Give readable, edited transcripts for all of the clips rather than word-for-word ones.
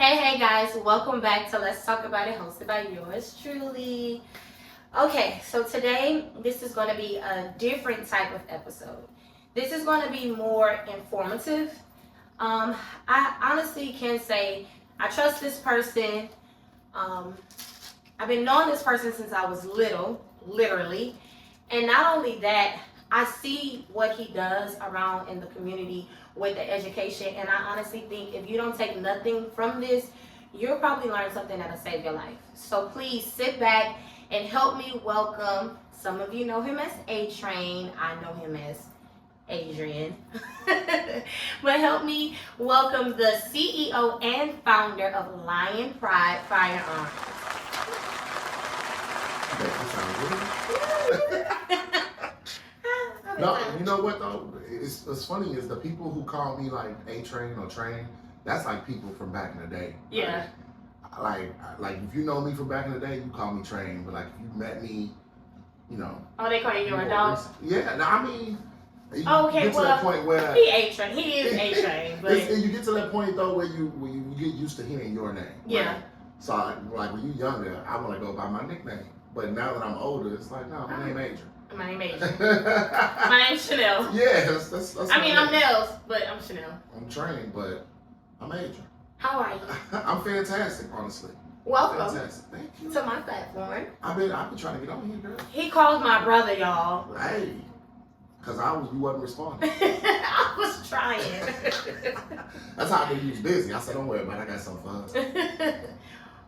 Hey guys, welcome back to Let's Talk About It, hosted by yours truly. Okay, so today this is going to be a different type of episode. This is going to be more informative. I honestly can say I trust this person. I've been knowing this person since I was little, literally. And not only that, I see what he does around in the community with the education, and I honestly think if you don't take nothing from this, you'll probably learn something that'll save your life. So please sit back and help me welcome. Some of you know him as A-Train. I know him as Adrian. But help me welcome the CEO and founder of Lion Pride Firearms. No, you know what though? It's funny is the people who call me like A-Train or Train, that's like people from back in the day. Yeah. Like if you know me from back in the day, you call me Train. But like if you met me, you know. Oh, they call you your dog? Yeah, no, I mean. You okay, get to that point where he A-Train. He is A-Train. But and you get to that point though where you get used to hearing your name. Yeah. Right? So like when you're younger, I want to go by my nickname. But now that I'm older, it's like, no, my name Adrian. My name Adrian. My name's Chanel. Yeah, that's I mean, I'm Nells, but I'm Chanel. I'm trained, but I'm Adrian. How are you? I'm fantastic, honestly. Welcome Fantastic. Thank you. to my platform. I've been trying to get on here, girl. He called my brother, y'all. Hey, cause you wasn't responding. I was trying. That's how I knew you was busy. I said, don't worry about it. I got something for us.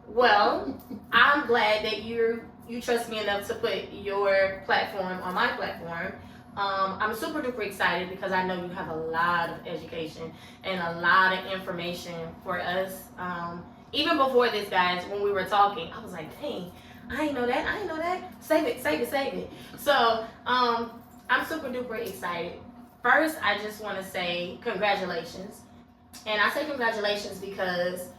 Well, I'm glad that you trust me enough to put your platform on my platform. I'm super duper excited because I know you have a lot of education and a lot of information for us. Even before this, guys, when we were talking, I was like, dang, I ain't know that. Save it. So I'm super duper excited. First, I just want to say congratulations. And I say congratulations because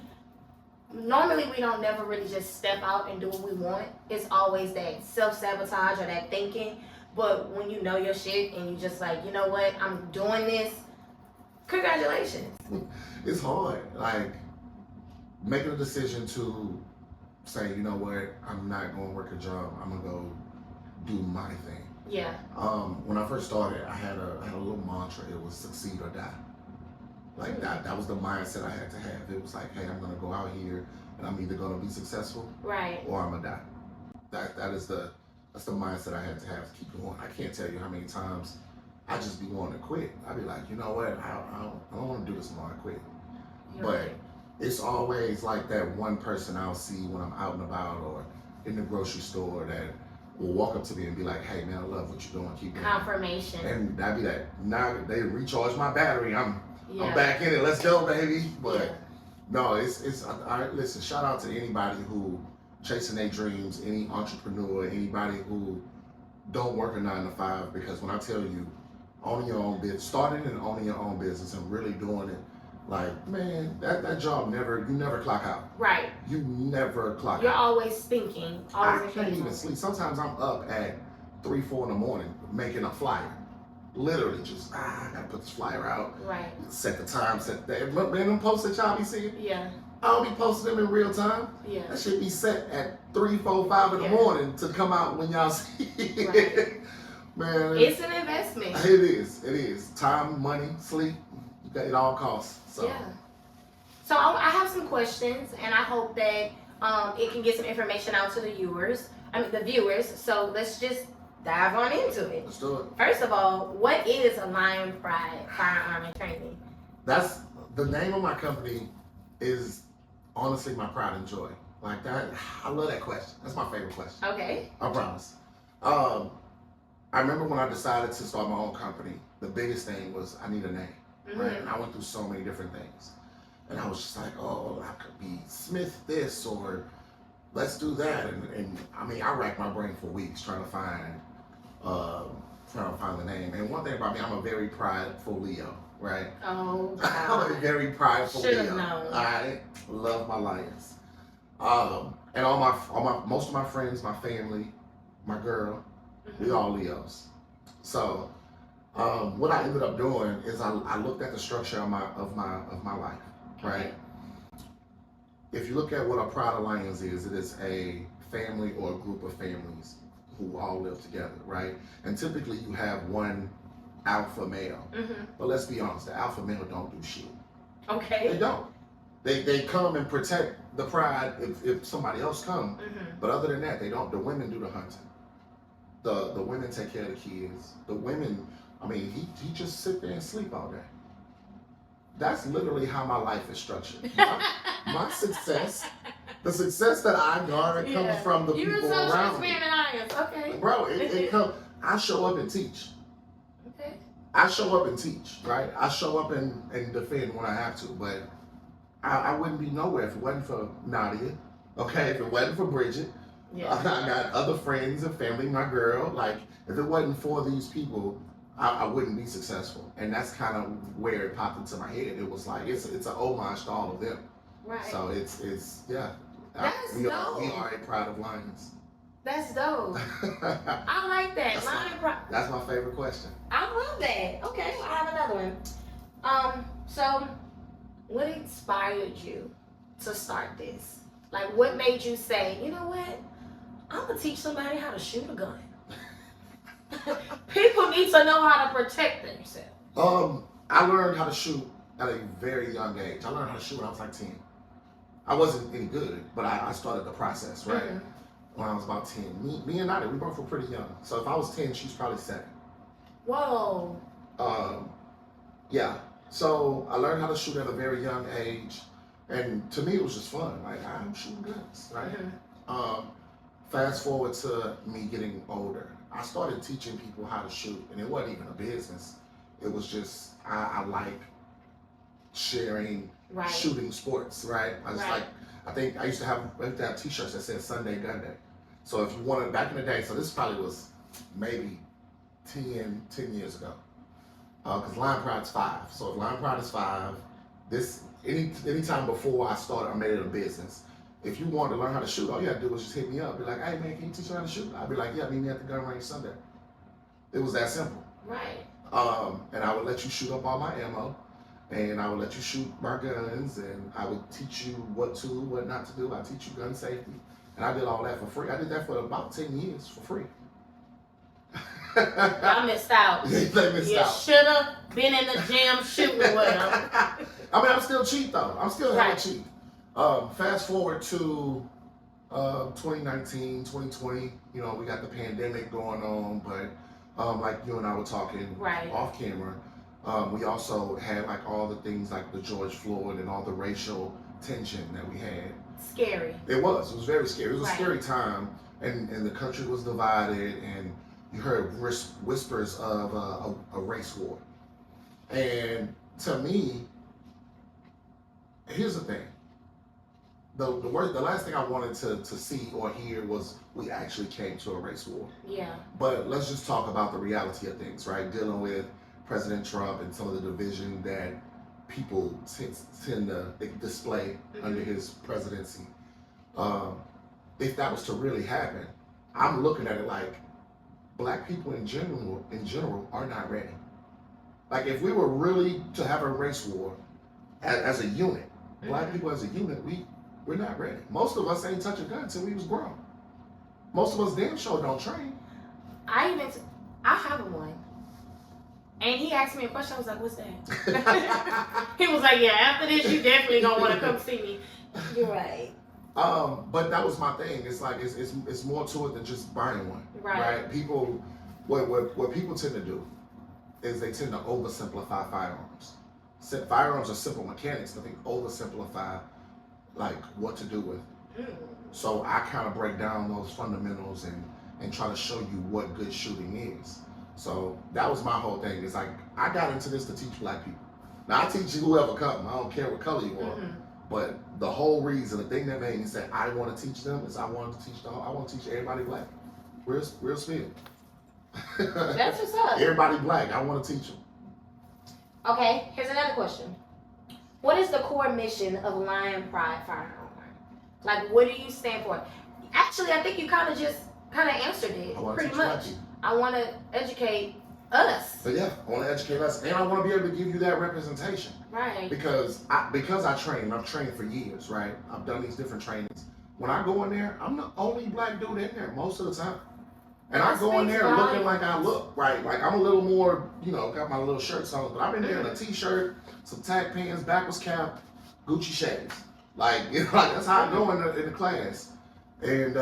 normally we don't never really just step out and do what we want. It's always that self-sabotage or that thinking. But when you know your shit and you just like, you know what, I'm doing this, congratulations. It's hard. Like making a decision to say, you know what, I'm not going to work a job. I'm going to go do my thing. Yeah. When I first started, I had a little mantra. It was succeed or die. Like that was the mindset I had to have. It was like, hey, I'm gonna go out here and I'm either gonna be successful, right, or I'm gonna die. That's the mindset I had to have to keep going. I can't tell you how many times I just be wanting to quit. I'd be like, you know what, I don't want to do this anymore. I quit. You're but right. It's always like that one person I'll see when I'm out and about or in the grocery store that will walk up to me and be like, hey man, I love what you're doing. Keep going. Confirmation. And that'd be that. Now they recharge my battery. I'm back in it. Let's go, baby. But no, listen, shout out to anybody who chasing their dreams, any entrepreneur, anybody who don't work a 9 to 5, because when I tell you, owning your own business, starting and owning your own business and really doing it, like, man, that job you never clock out. Right. You never clock out. You're always thinking. I can't even sleep. Sometimes I'm up at 3, 4 in the morning making a flyer. Literally just, I gotta put this flyer out. Right. Set the time, man, them posts that y'all be seeing? Yeah. I don't be posting them in real time. Yeah. That should be set at 3, 4, 5 in the morning to come out when y'all see it. Right. Man. It's an investment. It is. Time, money, sleep, it all costs. So. Yeah. So I have some questions, and I hope that it can get some information out to the viewers. So let's just dive on into it. Let's do it. First of all, what is a Lion Pride Firearm and Training? That's the name of my company. Is honestly my pride and joy. Like that, I love that question. That's my favorite question. Okay. I promise. I remember when I decided to start my own company, the biggest thing was I need a name. Mm-hmm. Right? And I went through so many different things. And I was just like, oh, I could be Smith this, or let's do that. And I mean, I racked my brain for weeks trying to find the name. And one thing about me, I'm a very prideful Leo, right? Oh, wow. I'm a very prideful Should've Leo. known. I love my lions. And most of my friends, my family, my girl, we all Leos. So what I ended up doing is I looked at the structure of my life, right? if you look at what a Pride of Lions is, it is a family or a group of families who all live together, right? And typically you have one alpha male. But let's be honest, the alpha male don't do shit. Okay. They don't. They come and protect the pride if somebody else come. But other than that, they don't. The women do the hunting. The women take care of the kids. The women, I mean, he just sit there and sleep all day. That's literally how my life is structured. My success, the success that I garner comes from the people around me. Okay. Bro, it comes. I show up and teach. Okay. I show up and teach, right? I show up and defend when I have to, but I wouldn't be nowhere if it wasn't for Nadia. Okay, if it wasn't for Bridget. Yeah. I got other friends and family, my girl. Like, if it wasn't for these people, I wouldn't be successul. And that's kind of where it popped into my head. It was like, it's an homage to all of them. Right. So it's yeah. That's dope. We are a Pride of Lions. That's dope. I like that. That's my favorite question. I love that. Okay, I have another one. So what inspired you to start this? Like, what made you say, you know what? I'm gonna teach somebody how to shoot a gun. People need to know how to protect themselves. I learned how to shoot at a very young age. I learned how to shoot when I was like 10. I wasn't any good, but I started the process, right? When I was about 10. Me and Nadia, we both were pretty young. So if I was 10, she's probably 7. Whoa. Yeah. So I learned how to shoot at a very young age. And to me, it was just fun. Like, I'm shooting guns, right? Fast forward to me getting older. I started teaching people how to shoot, and it wasn't even a business. It was just, I like sharing shooting sports, right? I was like, I think I used to have t-shirts that said Sunday Gun Day. So if you wanted, back in the day, so this probably was maybe 10 years ago. Because Lion Pride's 5. So if Lion Pride is 5, anytime before I started, I made it a business. If you wanted to learn how to shoot, all you had to do was just hit me up. Be like, hey man, can you teach me how to shoot? I'd be like, yeah, meet me at the gun range Sunday. It was that simple. Right. And I would let you shoot up all my ammo, and I would let you shoot my guns, and I would teach you what to, what not to do. I teach you gun safety, and I did all that for free. I did that for about 10 years for free. Y'all missed out. They missed out. You should have been in the gym shooting with them. I mean, I'm still cheap though. I'm still hella cheap. Fast forward to 2019, 2020, you know, we got the pandemic going on, but like you and I were talking off camera, we also had like all the things like the George Floyd and all the racial tension that we had. Scary. It was very scary. It was a scary time, and the country was divided, and you heard whispers of a race war. And to me, here's the thing. The last thing I wanted to see or hear was we actually came to a race war. Yeah. But let's just talk about the reality of things, right? Dealing with President Trump and some of the division that people tend to display under his presidency. If that was to really happen, I'm looking at it like Black people in general are not ready. Like, if we were really to have a race war as a unit, Black people as a unit, we're not ready. Most of us ain't touch a gun until we was grown. Most of us damn sure don't train. I have one. And he asked me a question. I was like, what's that? He was like, yeah, after this, you definitely gonna want to come see me. You're right. But that was my thing. It's like, it's more to it than just buying one. Right? People, what people tend to do is they tend to oversimplify firearms. Firearms are simple mechanics, but they oversimplify like what to do with. So I kind of break down those fundamentals and try to show you what good shooting is. So that was my whole thing. It's like, I got into this to teach Black people. Now I teach whoever come. I don't care what color you are. But the whole reason, the thing that made me say I want to teach them is I want to teach everybody Black. Real spill. That's what's up. Everybody Black. I want to teach them. Okay, here's another question. What is the core mission of Lion Pride Firearm? Like, what do you stand for? Actually, I think you kind of answered it. Pretty much. I want to educate us. But yeah, I want to educate us, and I want to be able to give you that representation. Right. Because I train, I've trained for years, right? I've done these different trainings. When I go in there, I'm the only black dude in there most of the time. And I go in there looking like I look, right? Like I'm a little more, got my little shirts on, but I'm in there in a t-shirt, some tack pants, backwards cap, Gucci shades. Like, like that's how I go in the class. And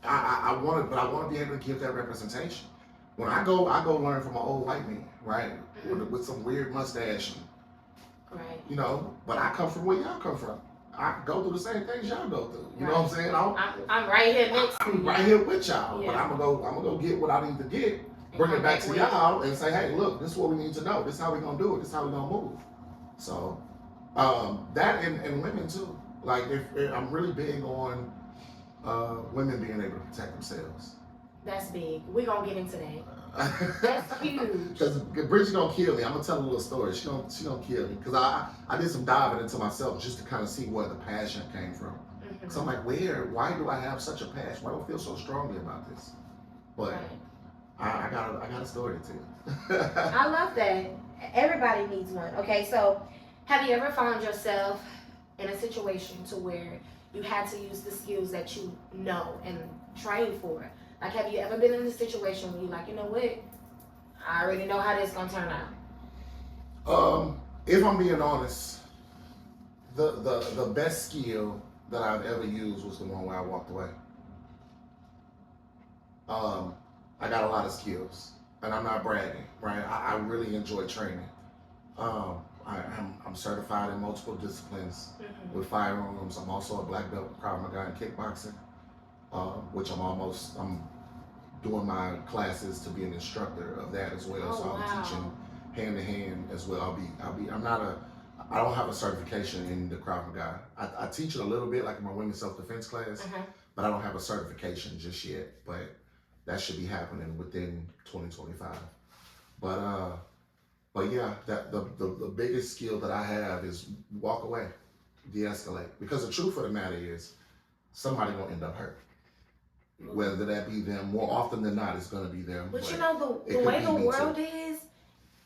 I want to be able to give that representation. When I go learn from an old white man, right? With some weird mustache. Right. But I come from where y'all come from. I go through the same things y'all go through. You know what I'm saying? I'm right here next to you. I'm right here with y'all. Yeah. But I'm gonna go get what I need to get, bring it back to y'all, and say, hey, look, this is what we need to know. This is how we're gonna do it. This is how we're gonna move. So that and women too. Like if I'm really big on women being able to protect themselves. That's big. We're gonna get into that. That's huge. Because Bridget gonna kill me. I'm gonna tell a little story. She gonna kill me because I did some diving into myself just to kind of see where the passion came from. So I'm like, why do I have such a passion? Why do I feel so strongly about this? But I got a story to tell. I love that. Everybody needs one. Okay, so have you ever found yourself in a situation to where you had to use the skills that you know and train for? Like, have you ever been in a situation where you're like, you know what? I already know how this is gonna turn out. If I'm being honest, the best skill that I've ever used was the one where I walked away. I got a lot of skills, and I'm not bragging, right? I really enjoy training. I'm certified in multiple disciplines with firearms. I'm also a black belt in Krav Maga and kickboxing, which I'm doing my classes to be an instructor of that as well. So I'm teaching hand to hand as well. I don't have a certification in the Krav Maga. I teach it a little bit, like in my women's self-defense class, but I don't have a certification just yet. But that should be happening within 2025. But yeah, that the biggest skill that I have is walk away, de-escalate. Because the truth of the matter is, somebody gonna end up hurt. Whether that be them, more often than not, it's gonna be them. But you know, the way the world is,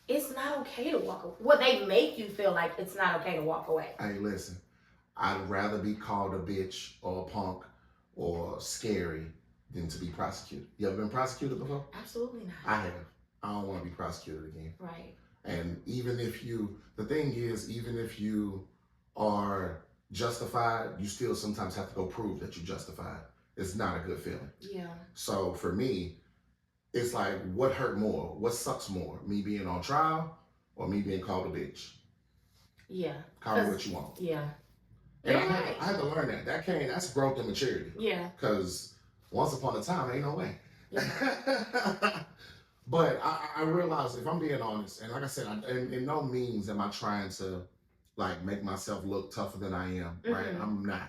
it's not okay to walk away. Well, they make you feel like it's not okay to walk away. Hey, listen, I'd rather be called a bitch or a punk or scary than to be prosecuted. You ever been prosecuted before? Absolutely not. I have. I don't want to be prosecuted again. Right. And the thing is, even if you are justified, you still sometimes have to go prove that you're justified. It's not a good feeling. Yeah. So for me, it's like, what hurt more? What sucks more? Me being on trial or me being called a bitch? Yeah. Call me what you want. Yeah. And I had to learn that. That's growth and maturity. Yeah. Because once upon a time, ain't no way. Yeah. But I realized, if I'm being honest, and like I said, in no means am I trying to like make myself look tougher than I am, right? I'm not.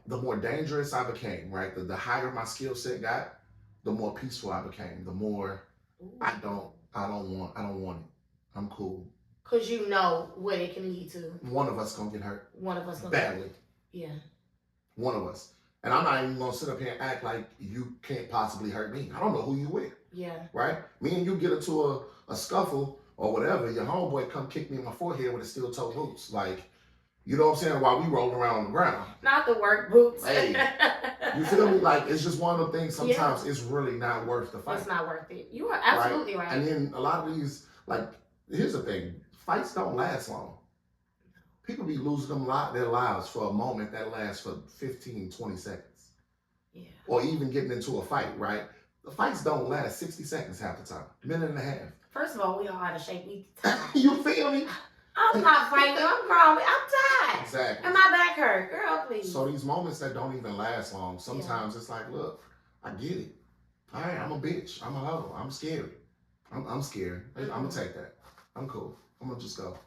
The more dangerous I became, right? The higher my skill set got, the more peaceful I became. The more I don't want it. I'm cool. Cause you know what it can lead to. One of us gonna get hurt. One of us gonna badly. Yeah. One of us. And I'm not even gonna sit up here and act like you can't possibly hurt me. I don't know who you with. Yeah. Right? Me and you get into a scuffle or whatever, your homeboy come kick me in my forehead with his steel toe boots. Like, you know what I'm saying? While we rolling around on the ground. Not the work boots. Hey, you feel me? Like, it's just one of the things sometimes it's really not worth the fight. It's not worth it. You are absolutely right. And then a lot of these, like, here's the thing. Fights don't last long. People be losing their lives for a moment that lasts for 15, 20 seconds. Yeah. Or even getting into a fight, right? The fights don't last 60 seconds half the time. Minute and a half. First of all, we all out of shape. You feel me? I'm not fighting. I'm grown. I'm tired. Exactly. And my back hurt. Girl, please. So these moments that don't even last long, sometimes it's like, look, I get it. All right, I'm a bitch. I'm a hoe. I'm scary. I'm scared. I'm going to take that. I'm cool. I'm going to just go.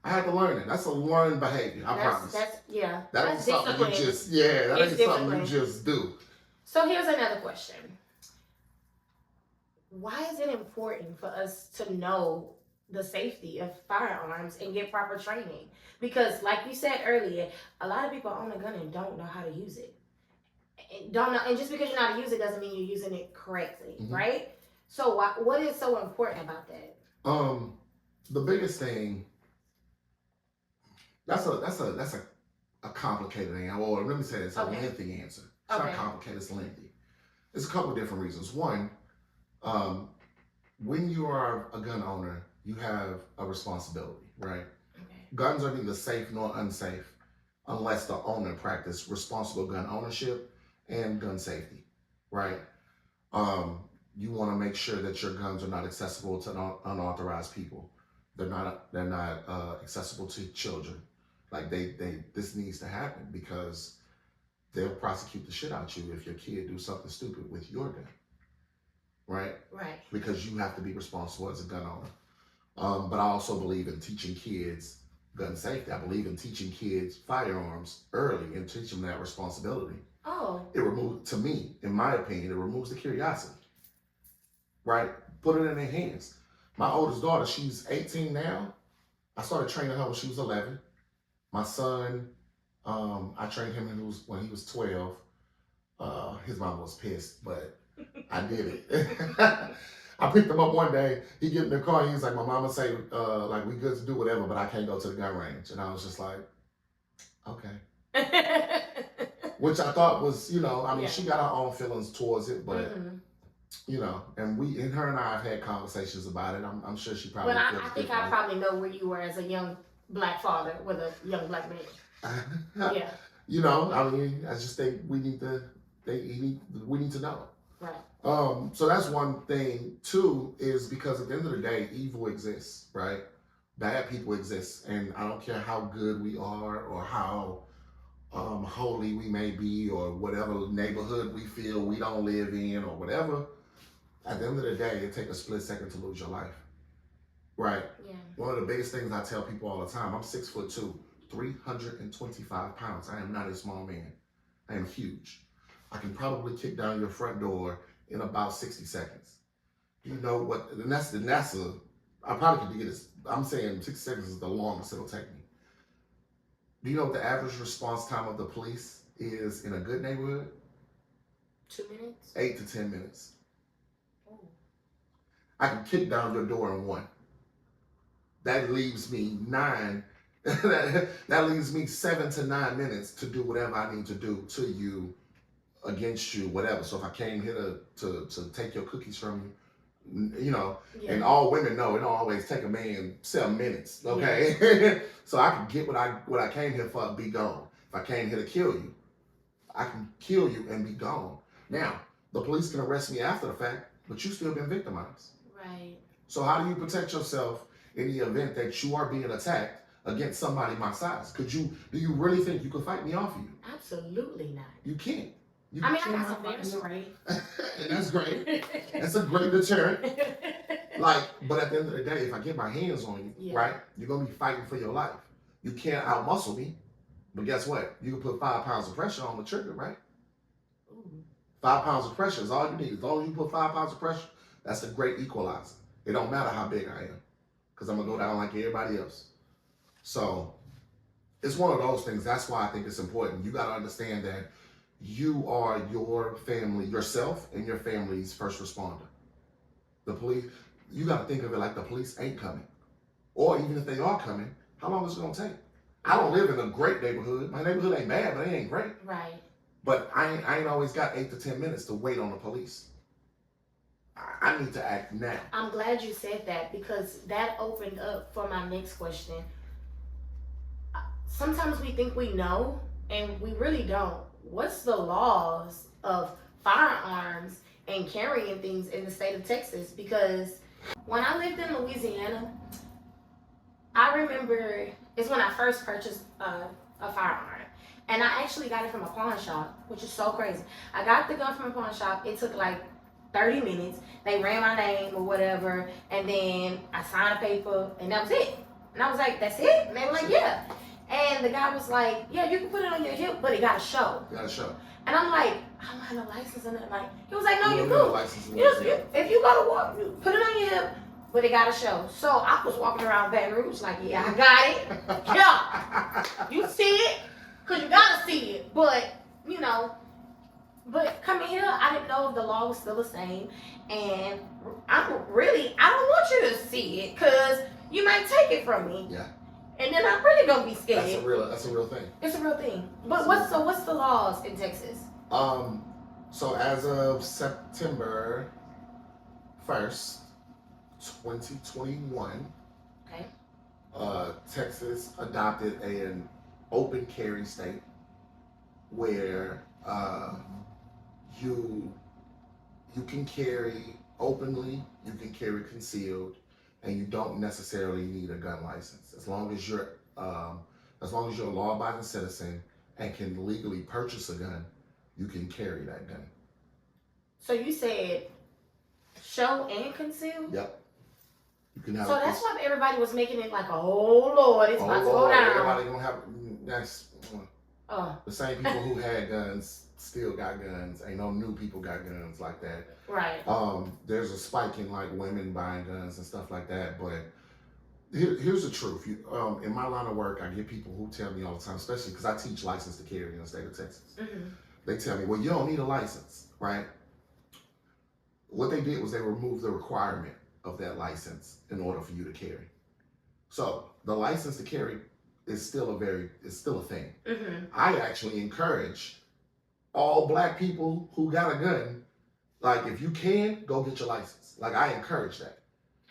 I had to learn it. That's a learned behavior. I promise. That ain't something you just, that ain't something you just do. So here's another question. Why is it important for us to know the safety of firearms and get proper training? Because like you said earlier, a lot of people own a gun and don't know how to use it. and don't know, and just because you know how to use it doesn't mean you're using it correctly, Mm-hmm. right? So what is so important about that? The biggest thing, that's a complicated answer. Or let me say it's a lengthy answer. It's not complicated, it's lengthy. It's a couple of different reasons. One, when you are a gun owner, you have a responsibility, right? Okay. Guns are neither safe nor unsafe unless the owner practice responsible gun ownership and gun safety, right? You want to make sure that your guns are not accessible to unauthorized people. They're not accessible to children. Like this needs to happen because they'll prosecute the shit out you if your kid do something stupid with your gun. Right? Right. Because you have to be responsible as a gun owner. But I also believe in teaching kids gun safety. I believe in teaching kids firearms early and teaching them that responsibility. Oh. It removes, to me, in my opinion, it removes the curiosity. Right? Put it in their hands. My oldest daughter, she's 18 now. I started training her when she was 11. My son, I trained him when he was 12. His mom was pissed, but I did it. I picked him up one day. He get in the car. He was like, "My mama say, like we good to do whatever, but I can't go to the gun range." And I was just like, "Okay." Which I thought was, I mean, she got her own feelings towards it, but and her and I have had conversations about it. I'm sure she probably. But I think I probably know where you were as a young black father with a young black man. Yeah. I mean, I just think we need to know. Right. So that's one thing. Two is because at the end of the day, evil exists, right? Bad people exist, and I don't care how good we are or how holy we may be or whatever neighborhood we feel we don't live in or whatever. At the end of the day, it takes a split second to lose your life, right? Yeah. One of the biggest things I tell people all the time, I'm 6'2", 325 pounds. I am not a small man. I am huge. I can probably kick down your front door in about 60 seconds. You know what? And that's I probably could get this. I'm saying 60 seconds is the longest it'll take me. Do you know what the average response time of the police is in a good neighborhood? 2 minutes? 8 to 10 minutes. Oh. I can kick down your door in 1. That leaves me 9. that leaves me 7 to 9 minutes to do whatever I need to do to you, against you, whatever. So if I came here to take your cookies from you, and all women know it don't always take a man 7 minutes, okay? Yeah. So I can get what I came here for, be gone. If I came here to kill you, I can kill you and be gone. Now, the police can arrest me after the fact, but you still been victimized. Right. So how do you protect yourself in the event that you are being attacked against somebody my size? Do you really think you could fight me off of you? Absolutely not. You can't. I mean, I got some bear spray. And that's great. That's a great deterrent. But at the end of the day, if I get my hands on you, right, you're going to be fighting for your life. You can't outmuscle me. But guess what? You can put 5 pounds of pressure on the trigger, right? Ooh. 5 pounds of pressure is all you need. As long as you put 5 pounds of pressure, that's a great equalizer. It don't matter how big I am, because I'm going to go down like everybody else. So it's one of those things. That's why I think it's important. You got to understand that you are your family, yourself and your family's first responder. The police, you got to think of it like the police ain't coming. Or even if they are coming, how long is it going to take? I don't live in a great neighborhood. My neighborhood ain't bad, but it ain't great. Right. But I ain't always got 8 to 10 minutes to wait on the police. I need to act now. I'm glad you said that, because that opened up for my next question. Sometimes we think we know, and we really don't. What's the laws of firearms and carrying things in the state of Texas? Because when I lived in Louisiana, I remember it's when I first purchased a firearm. And I actually got it from a pawn shop, which is so crazy. I got the gun from a pawn shop. It took like 30 minutes. They ran my name or whatever, and then I signed a paper, and that was it. And I was like, "That's it?" And they were like, "Yeah." And the guy was like, "Yeah, you can put it on your hip, but it got to show." Got to show. And I'm like, "I don't have no license on it." Like, he was like, "No, you do. If you go to walk, you put it on your hip, but it got to show." So I was walking around Baton Rouge like, "Yeah, I got it. Yeah, you see it, cause you gotta see it." But But coming here, I didn't know if the law was still the same, and I don't want you to see it because you might take it from me. Yeah. And then I'm really gonna be scared. That's a real thing. It's a real thing. But what's the laws in Texas? So as of September 1st, 2021, okay, Texas adopted an open carry state where you can carry openly, you can carry concealed, and you don't necessarily need a gun license as long as you're a law-abiding citizen and can legally purchase a gun. You can carry that gun. So you said show and conceal? Yep. You can have. So that's why everybody was making it like, oh Lord, it's about to go down. Everybody gonna have. That's the same people who had guns still got guns. Ain't no new people got guns like that. Right. There's a spike in like women buying guns and stuff like that. But here's the truth. In my line of work, I get people who tell me all the time, especially because I teach license to carry in the state of Texas. Mm-hmm. They tell me, well, you don't need a license, right? What they did was they removed the requirement of that license in order for you to carry. So the license to carry is still a thing. Mm-hmm. I actually encourage all black people who got a gun, like if you can, go get your license. Like I encourage that.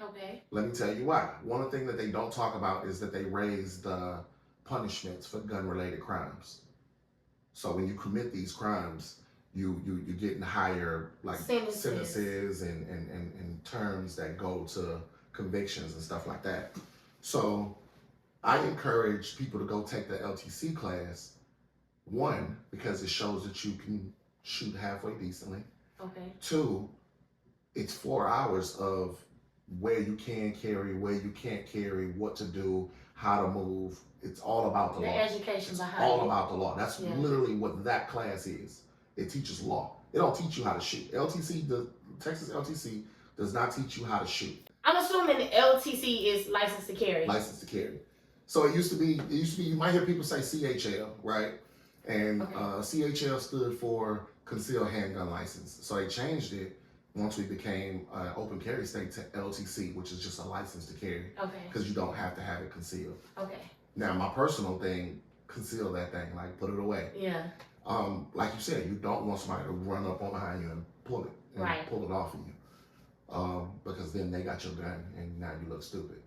Okay. Let me tell you why. One of the things that they don't talk about is that they raised the punishments for gun-related crimes. So when you commit these crimes, you're getting higher like sentences and terms that go to convictions and stuff like that. So I encourage people to go take the LTC class. One, because it shows that you can shoot halfway decently. Okay. Two, it's 4 hours of where you can carry, where you can't carry, what to do, how to move. It's all about the law. Education behind it. All about the law. That's literally what that class is. It teaches law. It don't teach you how to shoot. Texas LTC does not teach you how to shoot. I'm assuming LTC is license to carry. License to carry. So it used to be, you might hear people say CHL, right? And CHL stood for Concealed Handgun License. So they changed it once we became open carry state to LTC, which is just a license to carry. Okay. Because you don't have to have it concealed. Okay. Now, my personal thing, conceal that thing, like put it away. Yeah. Like you said, you don't want somebody to run up on behind you and pull it, pull it off of you. Because then they got your gun and now you look stupid.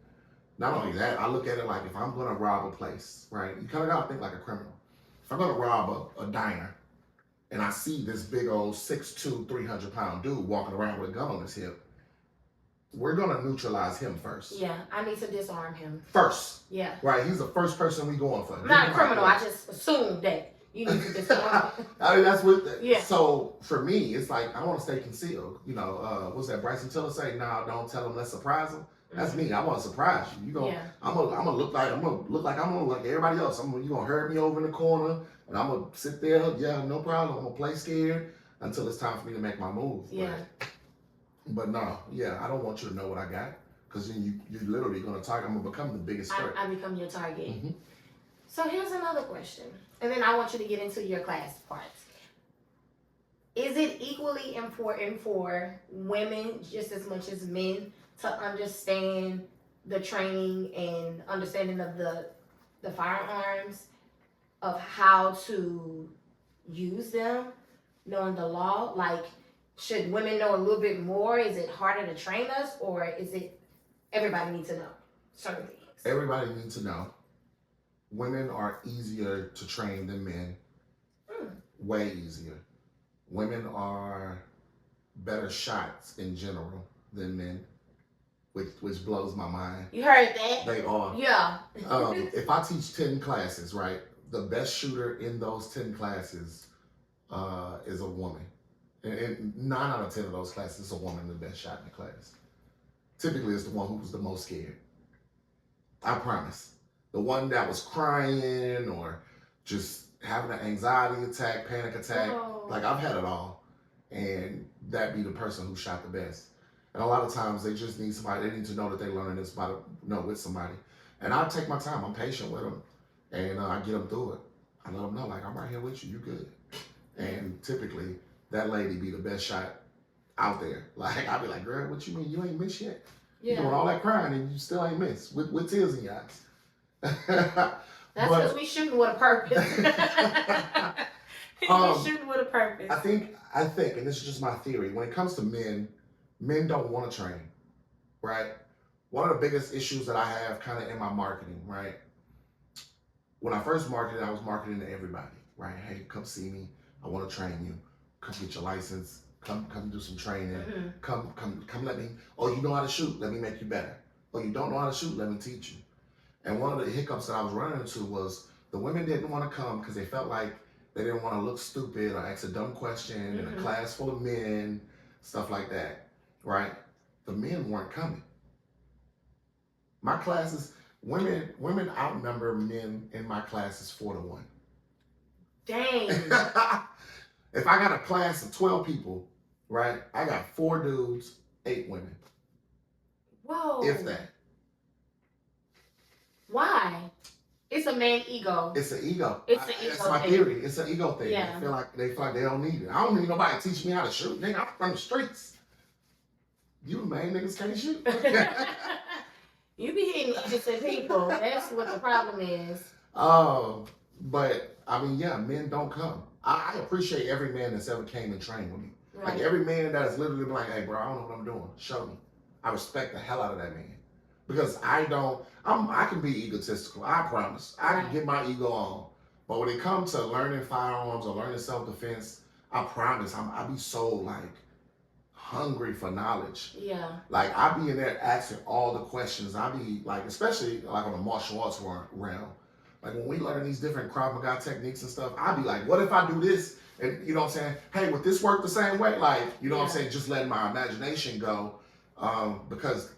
Not only that, I look at it like if I'm gonna rob a place, right? You kind of gotta think like a criminal. If I'm gonna rob a diner and I see this big old 6'2", 300-pound dude walking around with a gun on his hip, we're gonna neutralize him first. Yeah, I need to disarm him. First. Yeah. Right, he's the first person we going for. I'm not a criminal, I just assumed that you need to disarm him. I mean, that's what, so for me, it's like, I wanna stay concealed. You know, what's that Bryson Tiller say? Nah, don't tell him, let's surprise him. That's me. I want to surprise you. I'm gonna look like everybody else. You gonna herd me over in the corner, and I'm gonna sit there. Yeah, no problem. I'm gonna play scared until it's time for me to make my move. Yeah. But no, I don't want you to know what I got, because then you're literally gonna target. I'm gonna become the biggest threat. I become your target. Mm-hmm. So here's another question, and then I want you to get into your class parts. Is it equally important for women just as much as men to understand the training and understanding of the firearms, of how to use them, knowing the law? Like, should women know a little bit more? Is it harder to train us, or is it everybody needs to know certain things? Everybody needs to know. Women are easier to train than men. Way easier. Women are better shots in general than men. Which blows my mind. You heard that? They are. Yeah. If I teach 10 classes, right, the best shooter in those 10 classes is a woman. And 9 out of 10 of those classes is a woman the best shot in the class. Typically, it's the one who was the most scared. I promise. The one that was crying or just having an anxiety attack, panic attack. Oh. Like, I've had it all. And that be the person who shot the best. And a lot of times they just need somebody. They need to know that they're learning this with somebody. And I take my time. I'm patient with them, and I get them through it. I let them know, like, I'm right here with you. You good. And typically that lady be the best shot out there. Like, I'd be like, girl, what you mean you ain't missed yet? You doing all that crying and you still ain't missed with tears in your eyes. That's because we shooting with a purpose. You shooting with a purpose. I think, and this is just my theory, when it comes to men don't want to train, right? One of the biggest issues that I have kind of in my marketing, right? When I first marketed, I was marketing to everybody, right? Hey, come see me. I want to train you. Come get your license. Come do some training. Mm-hmm. Come let me, oh, you know how to shoot. Let me make you better. Oh, you don't know how to shoot. Let me teach you. And one of the hiccups that I was running into was the women didn't want to come because they felt like they didn't want to look stupid or ask a dumb question in a class full of men, stuff like that, right? The men weren't coming. My classes, women outnumber men in my classes 4-1. Dang. If I got a class of 12 people, right, I got 4 dudes, 8 women. Whoa. If that. Why? It's a man ego. It's an ego. It's an ego. That's my theory. It's an ego thing. Yeah. They feel like they don't need it. I don't need nobody to teach me how to shoot. Nigga, I'm from the streets. You man niggas can't shoot. You be hitting innocent people. That's what the problem is. But I mean, yeah, men don't come. I appreciate every man that's ever came and trained with me. Right. Like every man that is literally like, hey, bro, I don't know what I'm doing. Show me. I respect the hell out of that man. Because I can be egotistical. I promise. I can get my ego on. But when it comes to learning firearms or learning self-defense, I promise I be so like hungry for knowledge. Yeah. Like I be in there asking all the questions. I be like, especially like on the martial arts realm. Like when we learn these different Krav Maga techniques and stuff, I be like, what if I do this? And you know what I'm saying? Hey, would this work the same way? Like, you know what I'm saying? Just letting my imagination go. Because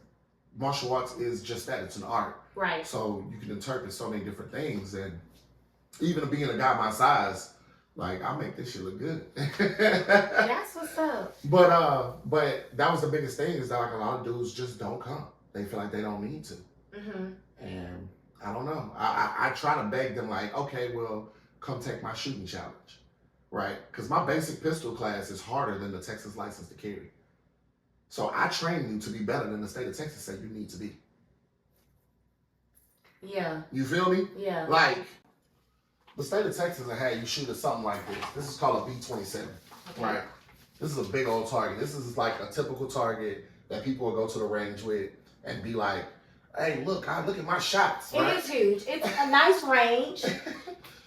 martial arts is just that. It's an art. Right. So you can interpret so many different things. And even being a guy my size, like I make this shit look good. That's what's up. But that was the biggest thing is that like a lot of dudes just don't come. They feel like they don't need to. Mm-hmm. And I don't know. I try to beg them like, okay, well, come take my shooting challenge, right? Because my basic pistol class is harder than the Texas license to carry. So I train you to be better than the state of Texas said you need to be. Yeah. You feel me? Yeah. Like, the state of Texas will have you shoot at something like this. This is called a B-27, right? This is a big old target. This is like a typical target that people will go to the range with and be like, hey, look at my shots. It is huge. It's a nice range.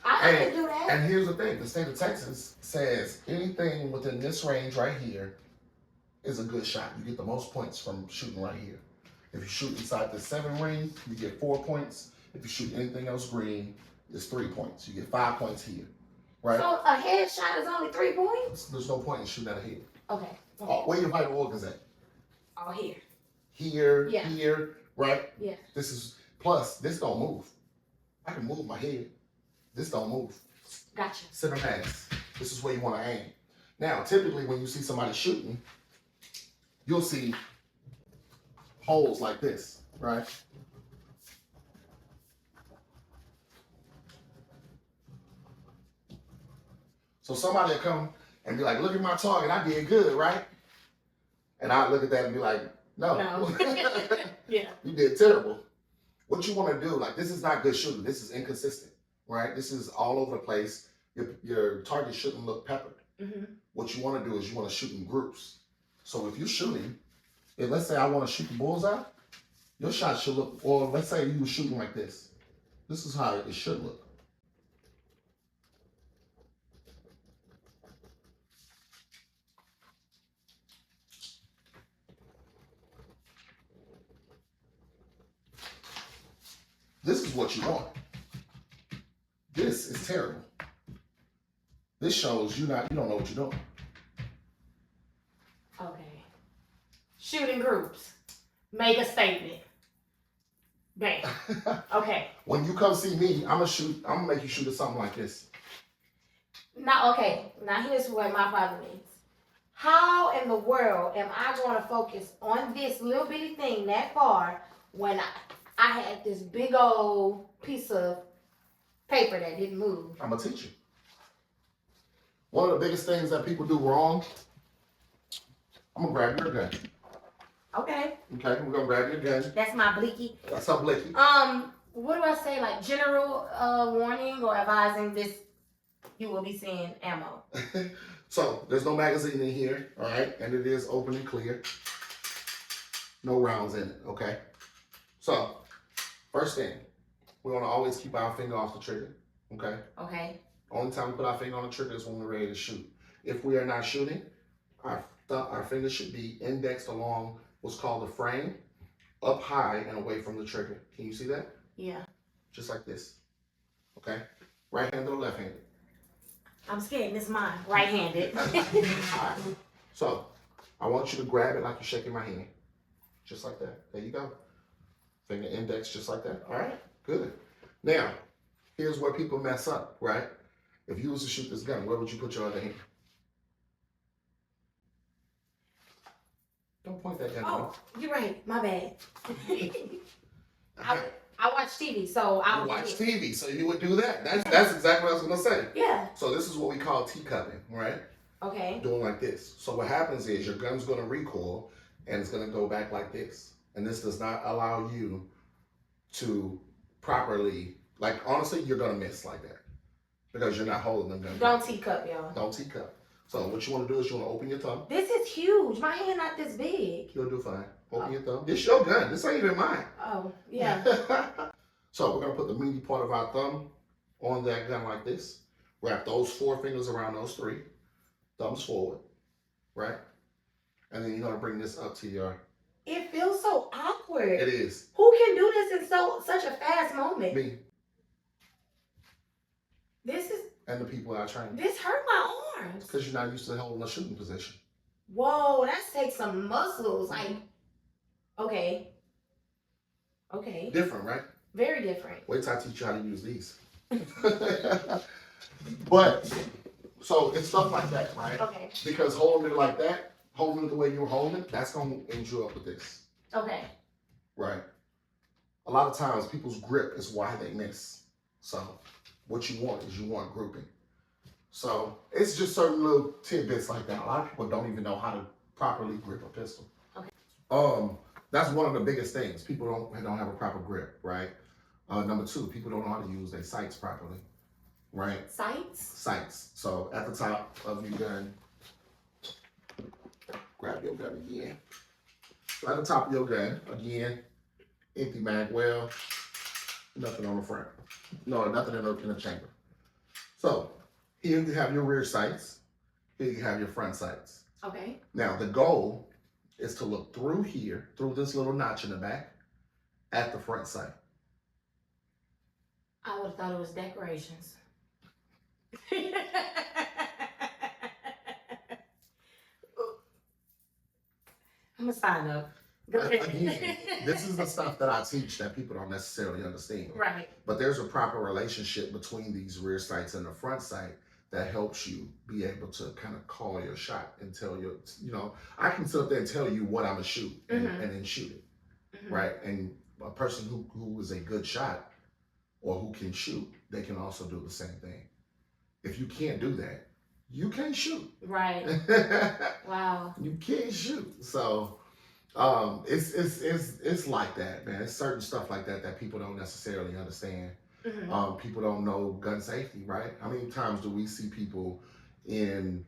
I can do that. And here's the thing. The state of Texas says anything within this range right here is a good shot. You get the most points from shooting right here. If you shoot inside the 7 ring, you get 4 points. If you shoot anything else green, it's 3 points. You get 5 points here, right? So a headshot is only 3 points? There's no point in shooting at a head. Okay. Where your vital organs at? Oh, here. Here, right? Yeah. Plus, this don't move. I can move my head. This don't move. Gotcha. Center mass. This is where you want to aim. Now, typically when you see somebody shooting, you'll see holes like this, right? So somebody will come and be like, look at my target, I did good, right? And I look at that and be like, no. Yeah. You did terrible. What you want to do, like, this is not good shooting. This is inconsistent, right? This is all over the place. Your target shouldn't look peppered. Mm-hmm. What you want to do is you want to shoot in groups. So if you're shooting, if let's say I want to shoot the bullseye, your shot should look, or let's say you were shooting like this. This is how it should look. This is what you want. This is terrible. This shows you don't know what you're doing. Okay. Shoot in groups. Make a statement. Bam. Okay. When you come see me, I'm gonna make you shoot at something like this. Now here's what my problem is. How in the world am I going to focus on this little bitty thing that far when I had this big old piece of paper that didn't move? I'm gonna teach you. One of the biggest things that people do wrong, I'm gonna grab your gun. Okay. Okay, we're gonna grab your gun. That's my blicky. That's our blicky. What do I say? Like general warning or advising this, you will be seeing ammo. So there's no magazine in here, all right, and it is open and clear. No rounds in it, okay? So first thing, we want to always keep our finger off the trigger, okay? Okay. Only time we put our finger on the trigger is when we're ready to shoot. If we are not shooting, our finger should be indexed along what's called the frame, up high and away from the trigger. Can you see that? Yeah. Just like this, okay? Right-handed or left-handed? I'm scared. This is mine. Right-handed. All right. So I want you to grab it like you're shaking my hand, just like that. There you go. Finger index just like that. All right, good. Now, here's where people mess up, right? If you was to shoot this gun, where would you put your other hand? Don't point that gun at me. Oh, you're right. My bad. I watch TV, so I would watch TV, so you would do that. That's exactly what I was gonna say. Yeah. So this is what we call teacupping, right? Okay. Doing like this. So what happens is your gun's gonna recoil and it's gonna go back like this. And this does not allow you to properly, like honestly, you're gonna miss like that. Because you're not holding the gun. Don't teacup, y'all. Don't teacup. So what you wanna do is you wanna open your thumb. This is huge. My hand not this big. You'll do fine. Open your thumb. This your gun. This ain't even mine. Oh, yeah. So we're gonna put the meaty part of our thumb on that gun like this. Wrap those 4 fingers around those 3. Thumbs forward, right? And then you're gonna bring this up to your. It feels so awkward. It is. Who can do this in such a fast moment? Me. This is. And the people I train. This hurt my arms. Because you're not used to holding a shooting position. Whoa, that takes some muscles. Like, okay. Okay. Different, right? Very different. Wait till I teach you how to use these. But, so it's stuff like that, right? Okay. Because holding it like that, holding it the way you're holding it, that's going to end you up with this. Okay. Right? A lot of times people's grip is why they miss. So what you want is you want grouping. So it's just certain little tidbits like that. A lot of people don't even know how to properly grip a pistol. Okay. That's one of the biggest things. People don't have a proper grip, right? Number 2, people don't know how to use their sights properly, right? Sights? Sights. So at the top of your gun, grab your gun again. So at the top of your gun, again, empty mag well, nothing on the front. No, nothing in the chamber. So here you have your rear sights. Here you have your front sights. Okay. Now the goal is to look through here, through this little notch in the back, at the front sight. I would have thought it was decorations. I'm gonna sign up. Again, this is the stuff that I teach that people don't necessarily understand. Right. But there's a proper relationship between these rear sights and the front sight that helps you be able to kind of call your shot and tell your, I can sit up there and tell you what I'm gonna shoot and then shoot it, right? And a person who is a good shot or who can shoot, they can also do the same thing. If you can't do that, you can't shoot. Right. Wow. You can't shoot. So it's like that, man. It's certain stuff like that people don't necessarily understand. People don't know gun safety, right? How many times do we see people in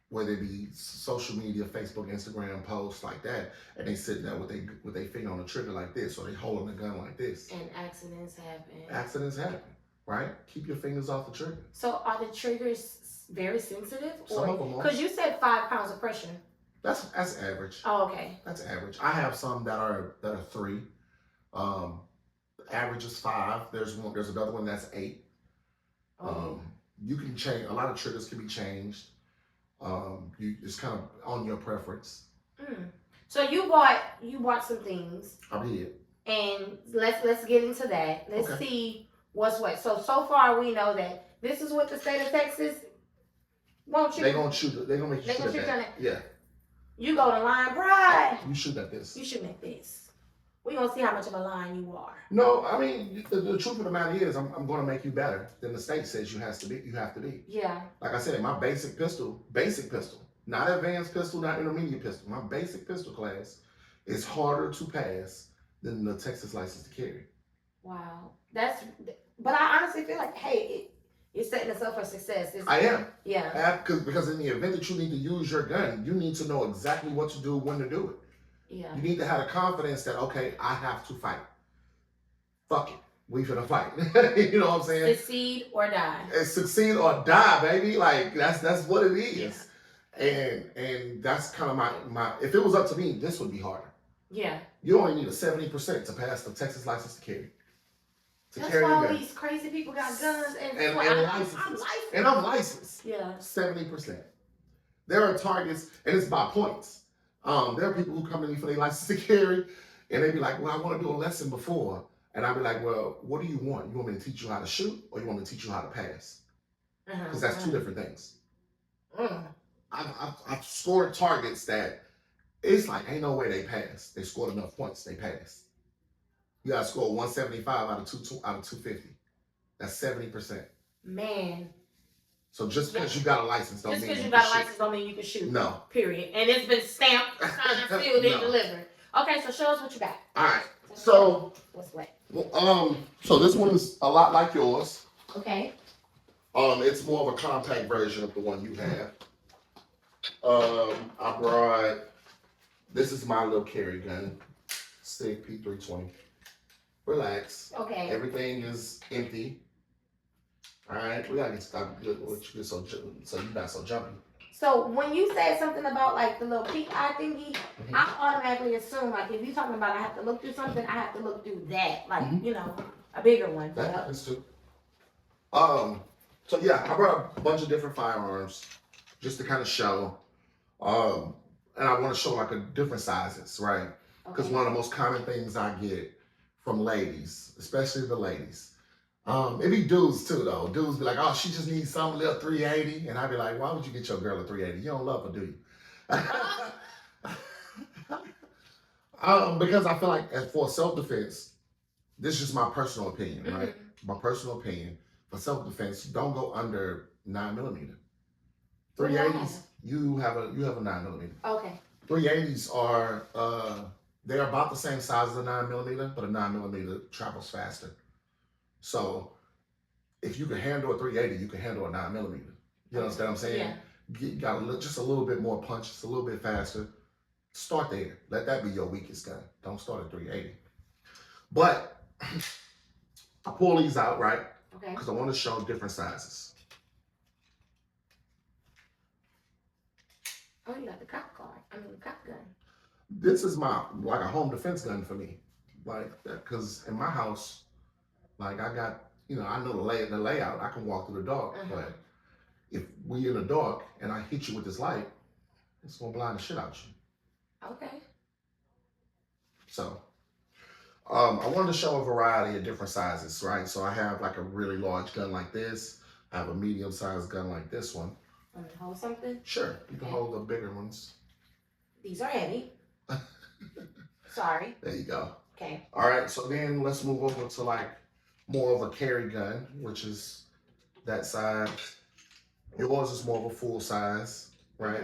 whether it be social media, Facebook, Instagram posts like that, and they sitting there with their finger on the trigger like this, or they holding the gun like this. And accidents happen. Accidents happen, right? Keep your fingers off the trigger. So are the triggers very sensitive? Some of them are. Because you said 5 pounds of pressure. That's average. Oh, okay. That's average. I have some that are 3. Average is 5. There's another one that's 8. You can change. A lot of triggers can be changed. It's kind of on your preference. So you bought some things. I did. And let's get into that. Let's see what's what. So far we know that this is what the state of Texas won't shoot. They're gonna shoot. They're gonna make you shoot at that. Yeah. You go to line, bride. You shoot at this. You shooting at this. We're gonna see how much of a lion you are. No, I mean the truth of the matter is I'm going to make you better than the state says you has to be. You have to be. Yeah. Like I said, my basic pistol, not advanced pistol, not intermediate pistol. My basic pistol class is harder to pass than the Texas license to carry. Wow. But I honestly feel like, hey, you're setting us up for success. I am. Yeah. Because in the event that you need to use your gun, you need to know exactly what to do, when to do it. Yeah. You need to have the confidence that, okay, I have to fight. Fuck it. We finna fight. You know what I'm saying? Succeed or die. Succeed or die, baby. Like that's what it is. Yeah. And that's kind of my if it was up to me, this would be harder. Yeah. You only need a 70% to pass the Texas license to carry. That's why all these crazy people got guns and licenses. I'm licensed. And I'm licensed. Yeah. 70%. There are targets, and it's by points. There are people who come to me for their license to carry, and they be like, well, I want to do a lesson before. And I'll be like, well, what do you want? You want me to teach you how to shoot, or you want me to teach you how to pass? Because that's two different things. I've scored targets that it's like, ain't no way they pass. They scored enough points, they pass. You got to score 175 out of 250. That's 70%. Man. So just because you got a license don't mean just because you got a license don't mean you can shoot. No. Period. And it's been stamped, signed, sealed, and delivered. Okay, so show us what you got. All right. So what's what? So this one is a lot like yours. Okay. It's more of a compact version of the one you have. I brought. This is my little carry gun, SIG P320. Relax. Okay. Everything is empty. All right, we gotta get started. So you're not so jumpy. So when you said something about like the little peak eye thingy, I automatically assume like if you're talking about I have to look through something, I have to look through that, like you know, a bigger one. That happens too. So yeah, I brought a bunch of different firearms just to kind of show. And I want to show like a different sizes, right? Because one of the most common things I get from ladies, especially the ladies. It be dudes too though. Dudes be like, oh, she just needs some little 380. And I be like, why would you get your girl a 380? You don't love her, do you? Because I feel like for self-defense, this is just my personal opinion, right? My personal opinion. For self-defense, don't go under 9mm. 380s, you have a 9mm. Okay. 380s are they're about the same size as a 9mm, but a 9mm travels faster. So if you can handle a 380, you can handle a 9mm. You understand what I'm saying? Yeah. You got just a little bit more punch, just a little bit faster. Start there. Let that be your weakest gun. Don't start at 380. But I pull these out, right? Okay. Because I want to show different sizes. Oh, you got the cop car. I mean, the cop gun. This is like a home defense gun for me. Like, because in my house, like I got, I know the layout. I can walk through the dark, but if we in the dark and I hit you with this light, it's gonna blind the shit out you. Okay. So, I wanted to show a variety of different sizes, right? So I have like a really large gun like this. I have a medium-sized gun like this one. Want me to hold something? Sure, you can hold the bigger ones. These are heavy. Sorry. There you go. Okay. All right, so then let's move over to like more of a carry gun, which is that size. Yours is more of a full size, right?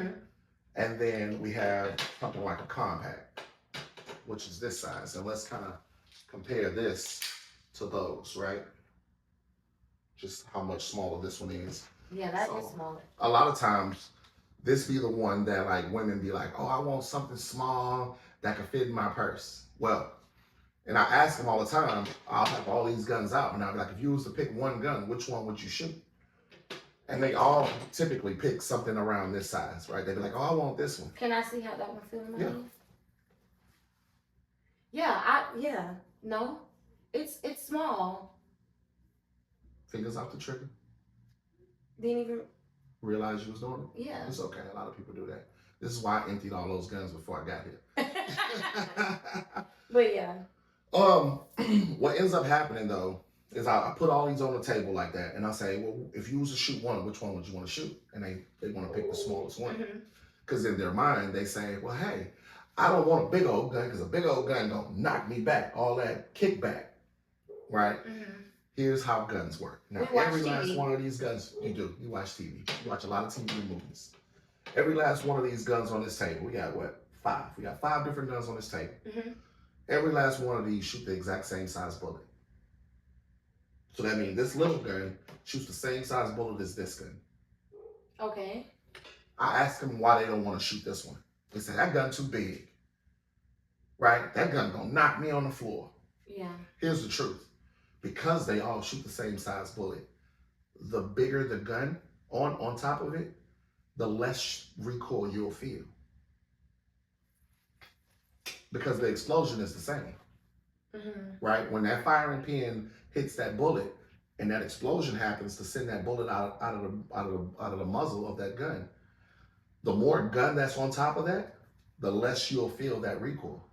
And then we have something like a compact, which is this size. And let's kind of compare this to those, right? Just how much smaller this one is. Yeah, that is smaller. A lot of times, this be the one that like women be like, oh, I want something small that can fit in my purse. Well, and I ask them all the time, I'll have all these guns out, and I'll be like, if you was to pick one gun, which one would you shoot? And they all typically pick something around this size, right? They be like, oh, I want this one. Can I see how that one feels in my hand? Yeah. No, it's small. Fingers off the trigger. Didn't even realize you was doing it? Yeah. It's okay. A lot of people do that. This is why I emptied all those guns before I got here. But yeah. What ends up happening though is I put all these on the table like that, and I say, well, if you was to shoot one, which one would you want to shoot? And they want to pick the smallest one, because in their mind they say, well, hey, I don't want a big old gun because a big old gun don't knock me back. All that kickback, right? Here's how guns work. Now, every last one of these guns, you watch TV. You watch a lot of TV and movies. Every last one of these guns on this table, we got what? 5. We got 5 different guns on this table. Every last one of these shoot the exact same size bullet. So that means this little gun shoots the same size bullet as this gun. Okay. I asked them why they don't want to shoot this one. They said, that gun too big. Right? That gun gonna knock me on the floor. Yeah. Here's the truth. Because they all shoot the same size bullet, the bigger the gun on top of it, the less recoil you'll feel. Because the explosion is the same. Right? When that firing pin hits that bullet and that explosion happens to send that bullet out of the muzzle of that gun, the more gun that's on top of that, the less you'll feel that recoil.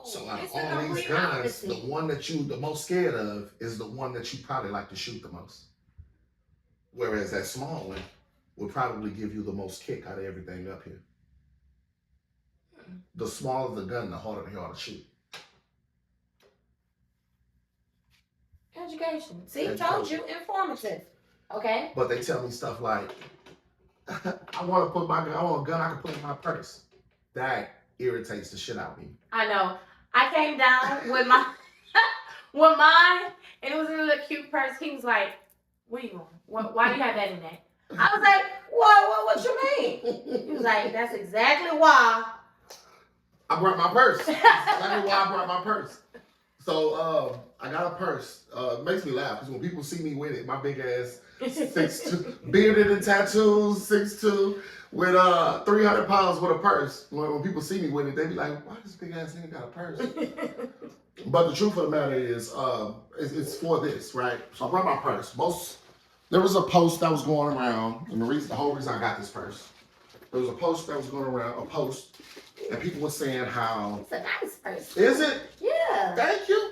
So out of all these guns, the one that you the most scared of is the one that you probably like to shoot the most. Whereas that small one will probably give you the most kick out of everything up here. The smaller the gun, the harder they are to shoot. Education. See, told you, informative. Okay. But they tell me stuff like, I want a gun I can put in my purse. That irritates the shit out of me. I know. I came down with mine, and it was a really cute purse. He was like, "What do you want? Why do you have that in there?" I was like, "What you mean?" He was like, "That's exactly why I brought my purse. That's exactly why I brought my purse." So I got a purse. It makes me laugh because when people see me with it, my big ass 6'2", bearded and tattoos, 6'2", with 300 pounds with a purse. When people see me with it, they be like, "Why this big ass nigga got a purse?" But the truth of the matter is, it's for this, right? So I brought my purse. There was a post that was going around, and the whole reason I got this purse, there was a post that was going around, and people were saying how it's a nice purse." Is it? Yeah. Thank you.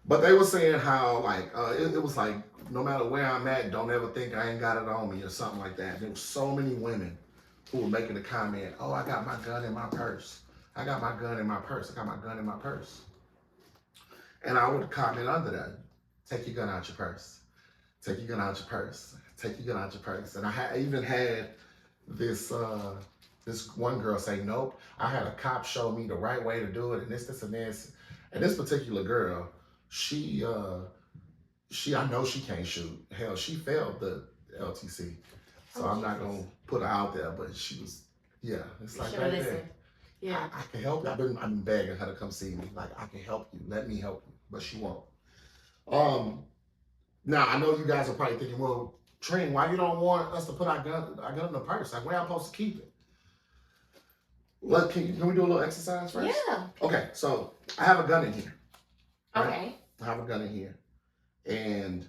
But they were saying how like it was like, no matter where I'm at, don't ever think I ain't got it on me or something like that. There were so many women who were making the comment, "Oh, I got my gun in my purse. I got my gun in my purse. I got my gun in my purse." And I would comment under that, "Take your gun out your purse. Take your gun out your purse. Take your gun out your purse." And I even had this one girl say, "Nope, I had a cop show me the right way to do it, and this, and this." And this particular girl, she I know she can't shoot. Hell, she failed the LTC. So I'm not gonna put her out there, but she was, it's like right there. Yeah. I can help you. I've been begging her to come see me. Like, I can help you. Let me help you. But she won't. Now I know you guys are probably thinking, well, Trinh, why you don't want us to put our gun in the purse? Like, where am I supposed to keep it? Look, can we do a little exercise first? Yeah. Okay, so I have a gun in here. Right? Okay. I have a gun in here. And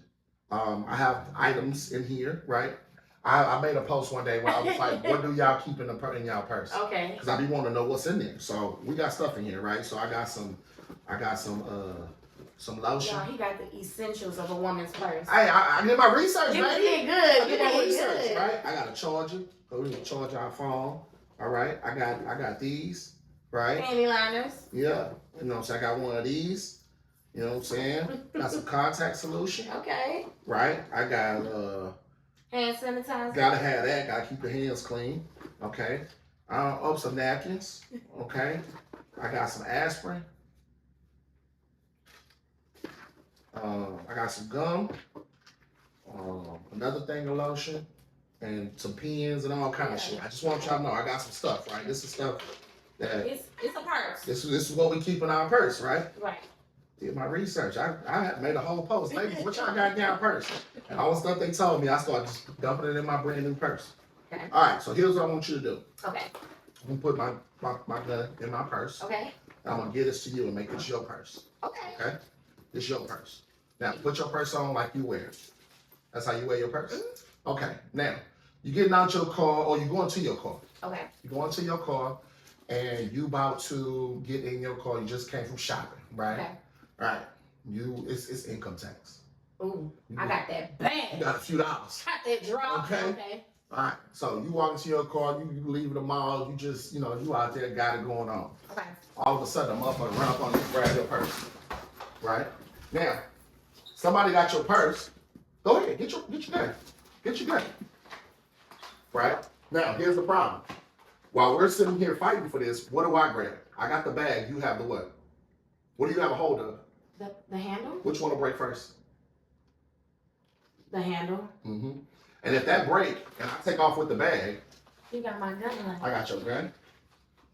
I have items in here, right? I made a post one day where I was like, what do y'all keep in y'all purse? Okay. Because I be wanting to know what's in there. So we got stuff in here, right? So I got some lotion. Y'all, he got the essentials of a woman's purse. I did my research, baby. You did good. I did my research, right? I got a charger. So we can charge our phone. All right. I got these, right? Panty liners. Yeah. You know what I'm saying? I got one of these. You know what I'm saying? Got some contact solution. Okay. Right? I got hand sanitizer. Gotta have that. Gotta keep your hands clean. Okay. Some napkins. Okay. I got some aspirin. I got some gum. Another thing of lotion. And some pens and all kind of shit. I just want y'all to know I got some stuff, right? This is stuff that it's a purse. This is what we keep in our purse, right? Right. Did my research. I made a whole post. Ladies, what y'all got in your purse? And all the stuff they told me, I started just dumping it in my brand new purse. Okay. All right, so here's what I want you to do. Okay. I'm gonna put my gun in my purse. Okay. I'm gonna give this to you and make this your purse. Okay. Okay? This your purse. Now put your purse on like you wear it. That's how you wear your purse? Mm-hmm. Okay. Now, you getting out your car or you going to your car. Okay. You going to your car and you about to get in your car. You just came from shopping, right? Okay. Right. It's income tax. Ooh, I got that bag. You got a few dollars. Got that draw. Okay. Okay. All right. So you walk into your car, you leave the mall, you just, you out there got it going on. Okay. All of a sudden, a motherfucker run up on you, grab your purse. Right? Now, somebody got your purse. Go ahead, get your gun. Get your gun. Right? Now, here's the problem. While we're sitting here fighting for this, what do I grab? I got the bag. You have the what? What do you have a hold of? The handle? Which one will break first? The handle. Mm-hmm. And if that break and I take off with the bag, you got my gun. I got your gun.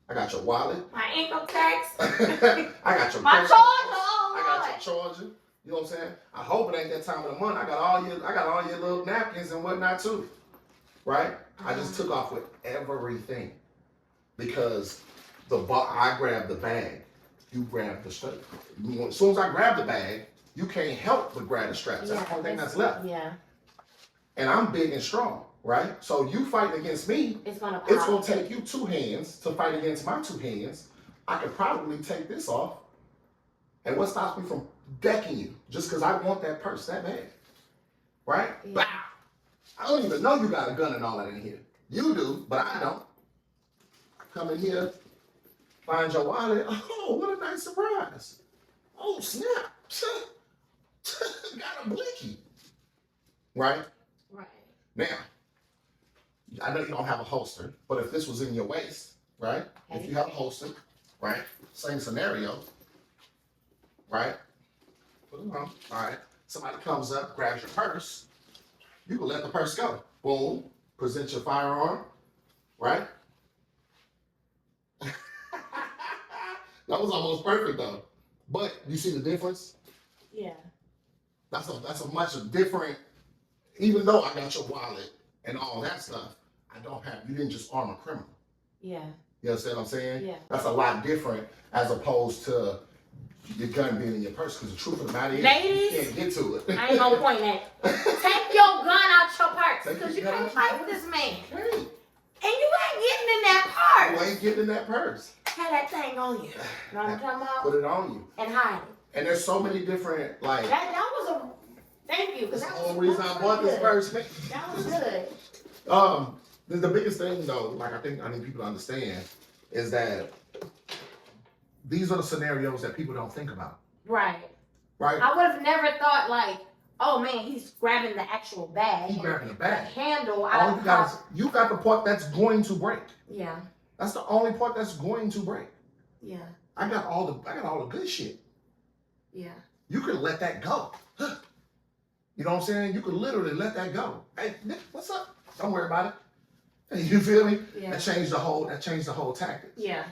I got your wallet. My income tax. I got your my charger. I got your charger. You know what I'm saying? I hope it ain't that time of the month. I got all your little napkins and whatnot too. Right? I just took off with everything. Because I grabbed the bag. You grab the strap. As soon as I grab the bag, you can't help but grab the straps. That's the only thing that's left. Yeah. And I'm big and strong, right? So you fighting against me, it's gonna take you 2 hands to fight against my 2 hands. I could probably take this off. And what stops me from decking you? Just because I want that purse that bad. Right? Yeah. Bah! I don't even know you got a gun and all that in here. You do, but I don't. I come in here, find your wallet. Oh, what a nice surprise. Oh, snap. Got a blicky. Right? Right. Now, I know you don't have a holster, but if this was in your waist, right? If you have a holster, right? Same scenario, right? Put it on. All right. Somebody comes up, grabs your purse. You can let the purse go. Boom. Present your firearm, right? That was almost perfect though. But you see the difference? Yeah. That's a much different. Even though I got your wallet and all that stuff, you didn't just arm a criminal. Yeah. You understand what I'm saying? Yeah. That's a lot different as opposed to your gun being in your purse. Because the truth of the matter is, ladies, you can't get to it. I ain't gonna point at. Take your gun out your purse. Because you can't fight with this man. Okay. And you ain't getting in that purse. You ain't getting in that purse. Have that thing on you. You know what I'm talking about? Put it on you. And hide it. And there's so many different, like... That was a... Thank you. That's the whole reason I bought this purse. That was good. The biggest thing, though, like I need people to understand, is that these are the scenarios that people don't think about. Right. Right? I would have never thought, like, oh, man, he's grabbing the actual bag. He's grabbing the bag. The handle. All you got is, you got the part that's going to break. Yeah. That's the only part that's going to break. Yeah. I got all the good shit. Yeah. You could let that go. You know what I'm saying? You could literally let that go. Hey, Nick, what's up? Don't worry about it. You feel me? Yeah. That changed the whole tactics. Yeah.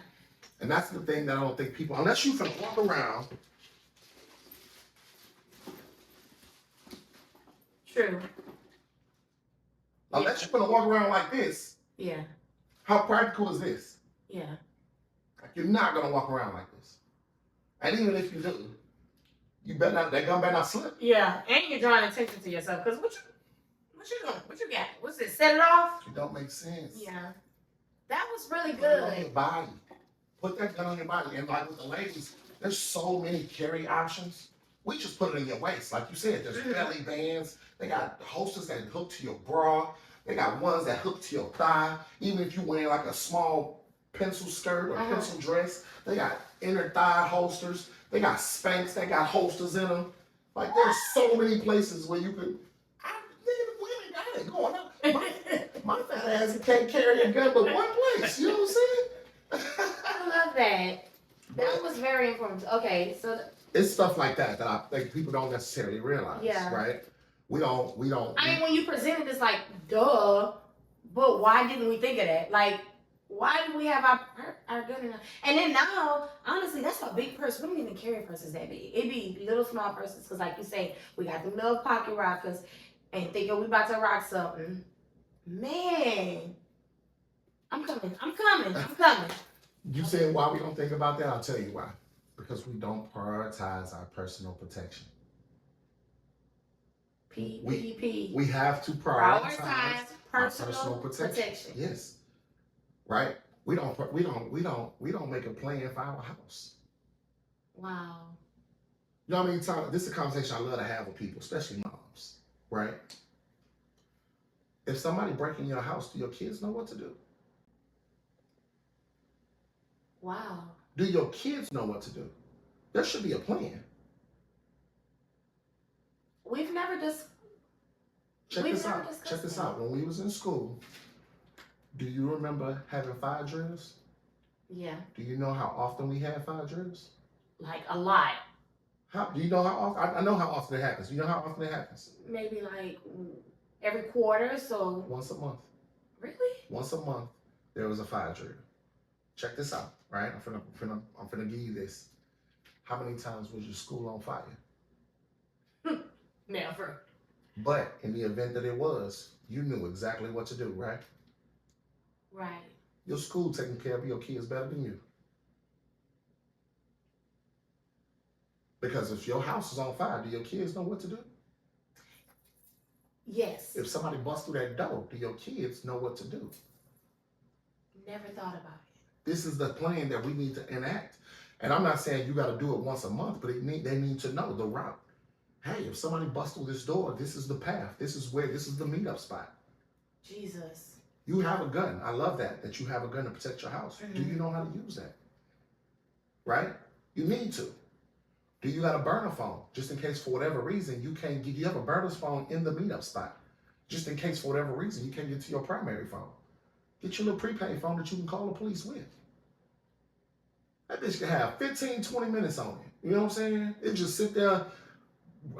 And that's the thing that I don't think people, unless you can walk around. True. Unless you're gonna walk around like this. Yeah. How practical is this? Yeah. Like, you're not gonna walk around like this. And even if you do, that gun better not slip. Yeah. And you're drawing attention to yourself. Because what you doing? What you got? What's this? Set it off? It don't make sense. Yeah. That was really Put it on good. your body. Put that gun on your body. And like with the ladies, there's so many carry options. We just put it in your waist. Like you said, there's belly bands. They got holsters that hook to your bra. They got ones that hook to your thigh. Even if you're wearing like a small pencil skirt or pencil dress, they got inner thigh holsters. They got Spanx that got holsters in them. Like there's so many places where you could. Women got it going on. My fat ass can't carry a gun but one place. You know what I'm saying? I love that. That was very informative. Okay, so it's stuff like that I think people don't necessarily realize. Yeah. Right? We don't. I mean, when you presented this, like, duh, but why didn't we think of that? Like, why do we have our gun in our... And then now, honestly, that's a big purse. We don't even carry purses that big. It be little small purses, because like you say, we got the little pocket rockers, and thinking we about to rock something. Man, I'm coming. You saying why we don't think about that? I'll tell you why. Because we don't prioritize our personal protection. PPP. We have to prioritize our personal protection. Yes. Right? We don't make a plan for our house. Wow. You know what I mean? This is a conversation I love to have with people, especially moms. Right? If somebody break in your house, do your kids know what to do? Wow. Do your kids know what to do? There should be a plan. We've never just. Check this out. When we was in school, do you remember having fire drills? Yeah. Do you know how often we had fire drills? Like a lot. How do you know how often? I know how often it happens. Do you know how often it happens? Maybe like every quarter, so. Once a month. Really? Once a month, there was a fire drill. Check this out, right? I'm finna give you this. How many times was your school on fire? Never. But in the event that it was, you knew exactly what to do, right? Right. Your school taking care of your kids better than you. Because if your house is on fire, do your kids know what to do? Yes. If somebody busts through that door, do your kids know what to do? Never thought about it. This is the plan that we need to enact. And I'm not saying you got to do it once a month, but they need to know the route. Hey, if somebody busts through this door, this is the path. This is the meetup spot. Jesus. You have a gun. I love that you have a gun to protect your house. Mm-hmm. Do you know how to use that? Right? You need to. Do you got a burner phone? Just in case for whatever reason you can't get, you have a burner phone in the meetup spot. Just in case for whatever reason you can't get to your primary phone. Get your little prepaid phone that you can call the police with. That bitch can have 15, 20 minutes on it. You know what I'm saying? It just sit there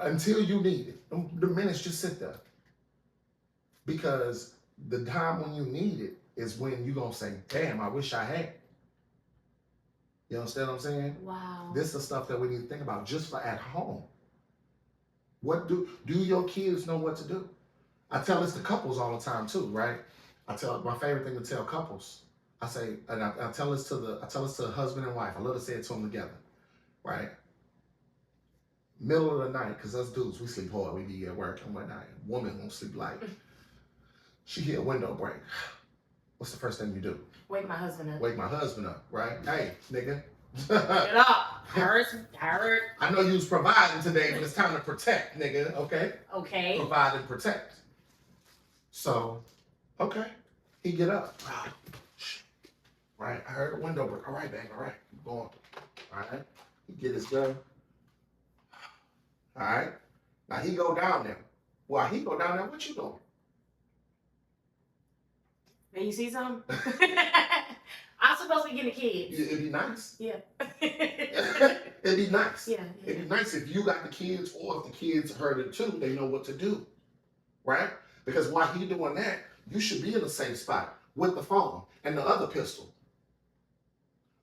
until you need it. The minutes just sit there. Because the time when you need it is when you're going to say, damn, I wish I had. You understand what I'm saying? Wow. This is the stuff that we need to think about just for at home. What do your kids know what to do? I tell this to couples all the time too, right? I tell my favorite thing to tell couples. I say, and I tell this to the husband and wife. I love to say it to them together, right? Middle of the night, because us dudes, we sleep hard. We be at work and whatnot. Woman won't sleep light. She hear a window break. What's the first thing you do? Wake my husband up. Wake my husband up, right? Hey, nigga. Get up. Hurt. I know you was providing today, but it's time to protect, nigga, okay? Okay. Provide and protect. So, okay. He get up. Right? I heard a window break. All right, babe. All right. Keep going. All right. He get his gun. All right. Now he go down there. While he go down there, what you doing? May you see something? I'm supposed to be getting the kids. It'd be nice. Yeah. It'd be nice. Yeah. It'd be nice if you got the kids, or if the kids heard it too, they know what to do. Right? Because while he doing that, you should be in the same spot with the phone and the other pistol.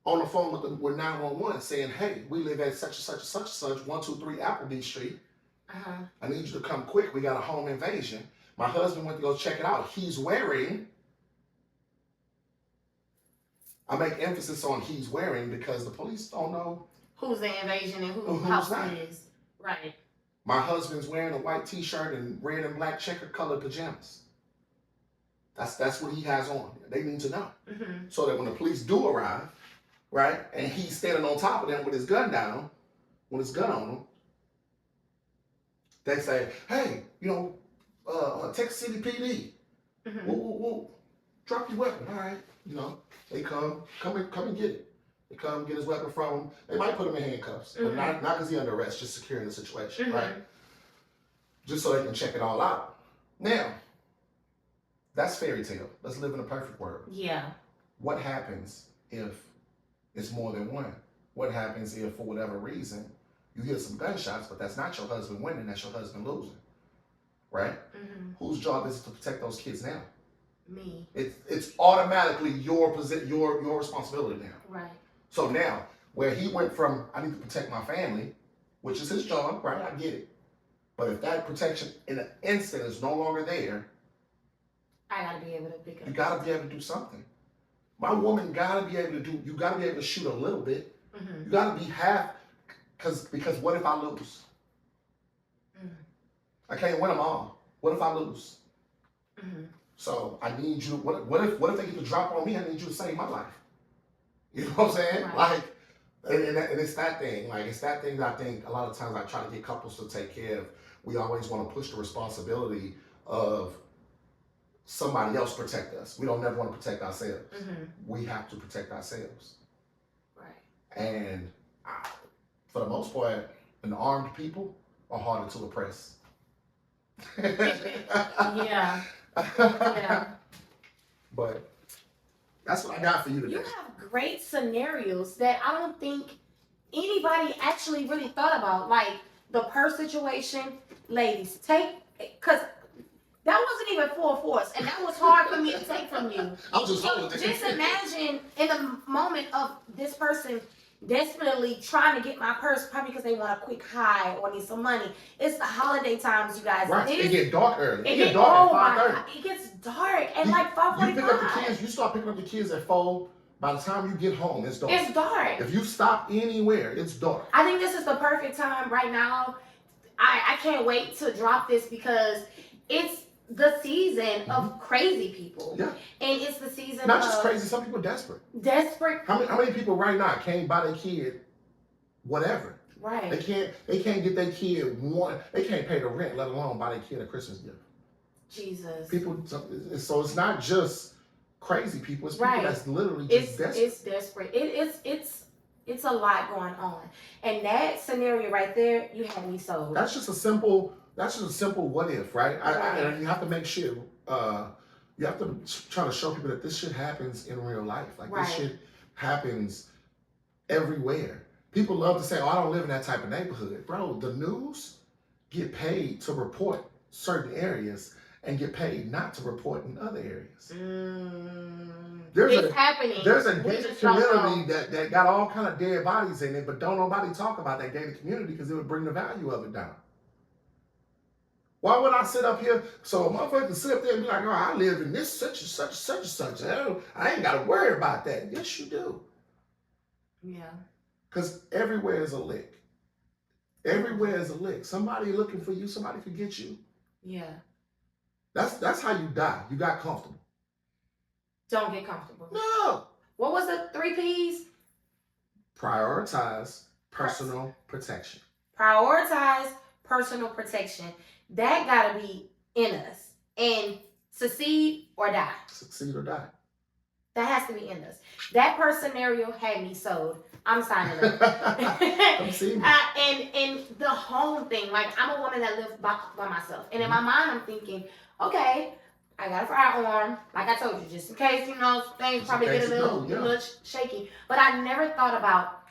On the phone with 911 saying, hey, we live at such and such and such and such, 123 Appleby Street. Uh-huh. I need you to come quick. We got a home invasion. My husband went to go check it out. He's wearing, I make emphasis on he's wearing because the police don't know who's the invasion and whose house it is. Right. My husband's wearing a white t-shirt and red and black checker colored pajamas. That's what he has on. They need to know. Mm-hmm. So that when the police do arrive, right, and he's standing on top of them with his gun down, with his gun on him, they say, hey, Texas City PD, mm-hmm. Woo, drop your weapon, all right. They come and get it. They come get his weapon from him. They might put him in handcuffs, mm-hmm. but not because he's under arrest, just securing the situation, mm-hmm. right? Just so they can check it all out. Now, that's fairy tale. Let's live in a perfect world. Yeah. What happens if it's more than one? What happens if, for whatever reason, you hear some gunshots, but that's not your husband winning, that's your husband losing, right? Mm-hmm. Whose job is it to protect those kids now? Me. It's automatically your responsibility now. Right. So now, where he went from, I need to protect my family, which is his job, right? I get it. But if that protection in an instant is no longer there, I gotta be able to pick up. You gotta be able to do something. My woman gotta be able to do, you gotta be able to shoot a little bit. Mm-hmm. You gotta be half, because what if I lose? Mm-hmm. I can't win them all. What if I lose? Mm-hmm. So I need you, what if they get to drop on me? I need you to save my life. You know what I'm saying? Right. Like, and it's that thing. Like, it's that thing that I think a lot of times I try to get couples to take care of. We always want to push the responsibility of somebody else protect us. We don't never want to protect ourselves. Mm-hmm. We have to protect ourselves. Right. And for the most part, an armed people are harder to oppress. Yeah. Yeah. But that's what I got for you today. You have great scenarios that I don't think anybody actually really thought about. Like the purse situation, ladies, because that wasn't even full force, and that was hard for me to take from you. I was just So holding it. just imagine in the moment of this person desperately trying to get my purse, probably because they want a quick high or need some money. It's the holiday times, you guys. Right. It get dark early. It get dark at 5:30. It gets dark at like 5:45. You pick up the kids. You start picking up the kids at 4. By the time you get home, it's dark. It's dark. If you stop anywhere, it's dark. I think this is the perfect time right now. I can't wait to drop this because it's the season of crazy people. Yeah. And it's the season Not just crazy, some people are desperate. Desperate. How many people right now can't buy their kid whatever? Right. They can't get their kid they can't pay the rent, let alone buy their kid a Christmas gift. Jesus. People, so it's not just crazy people, it's people that's literally just desperate. It's desperate. It's a lot going on. And that scenario right there, you had me sold. That's just a simple what if, right? And you have to make sure, you have to try to show people that this shit happens in real life. Like this shit happens everywhere. People love to say, oh, I don't live in that type of neighborhood. Bro, the news get paid to report certain areas and get paid not to report in other areas. It's happening. There's a gated community that got all kind of dead bodies in it, but don't nobody talk about that gated community because it would bring the value of it down. Why would I sit up here? So a motherfucker can sit up there and be like, oh, I live in this such and such and such and such. I ain't got to worry about that. Yes, you do. Yeah. Because everywhere is a lick. Everywhere is a lick. Somebody looking for you. Somebody could get you. Yeah. That's how you die. You got comfortable. Don't get comfortable. No. What was the 3 P's? Prioritize personal protection. Prioritize personal protection. That gotta be in us. And succeed or die. Succeed or die. That has to be in us. That purse scenario had me sold. I'm signing up. I'm seeing and the home thing, like I'm a woman that lives by myself. And in my mind I'm thinking, okay, I got a firearm, like I told you, just in case, things probably get a little shaky. But I never thought about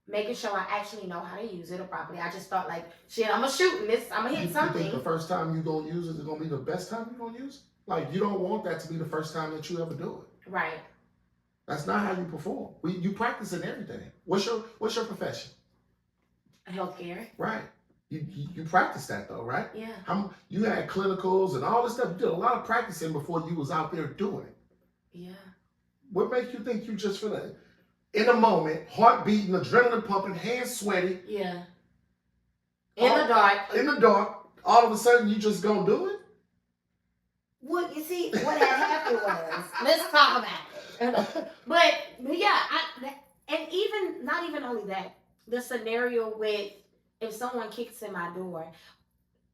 making sure I actually know how to use it properly. I just thought like, shit, I'm gonna shoot this, I'm gonna hit something. You think the first time you gonna use it is gonna be the best time you gonna use it? Like you don't want that to be the first time that you ever do it. Right. That's not how you perform. You practice in everything. What's your profession? Healthcare. Right. You practice that though, right? Yeah. You had clinicals and all this stuff. You did a lot of practicing before you was out there doing it. Yeah. What makes you think you just finna, in a moment, heart beating, adrenaline pumping, hands sweaty? Yeah. In the dark. In the dark. All of a sudden, you just gonna do it? Well, you see, what had happened was, let's talk about it. But yeah, and even not even only that, the scenario with if someone kicks in my door,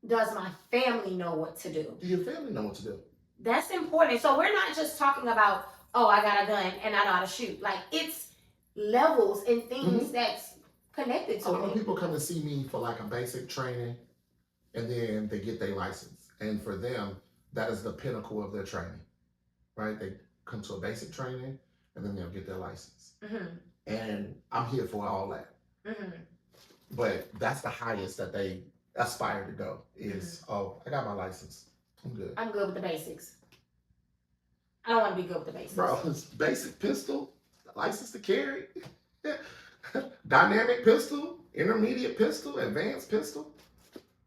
does my family know what to do? Do your family know what to do? That's important. So we're not just talking about, oh, I got a gun and I know how to shoot. Like it's levels and things that's connected to a lot it. of people come to see me for like a basic training, and then they get their license. And for them, that is the pinnacle of their training, right? They come to a basic training, and then they'll get their license. And I'm here for all that. But that's the highest that they aspire to go is, oh, I got my license. I'm good. I'm good with the basics. I don't want to be good with the basics. Bro, it's basic pistol, license to carry, dynamic pistol, intermediate pistol, advanced pistol.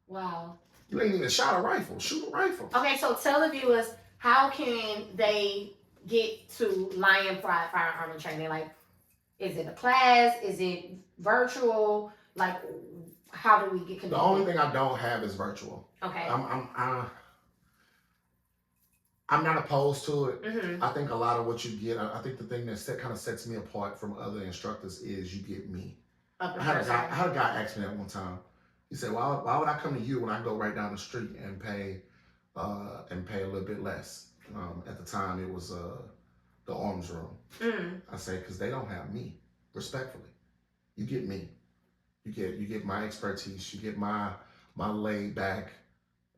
Wow. You ain't even shot a rifle. Shoot a rifle. Okay, so tell the viewers, how can they get to Lion Pride Firearm and Training? Like, is it a class? Is it virtual? Like, how do we get connected? The only thing I don't have is virtual. Okay. I'm not opposed to it. I think a lot of what you get, I think the thing that kind of sets me apart from other instructors is you get me. I had a guy ask me that one time. He said, why would I come to you when I go right down the street and pay a little bit less? At the time, it was the arms room. I say because they don't have me. Respectfully, you get me. You get my expertise. You get my laid back.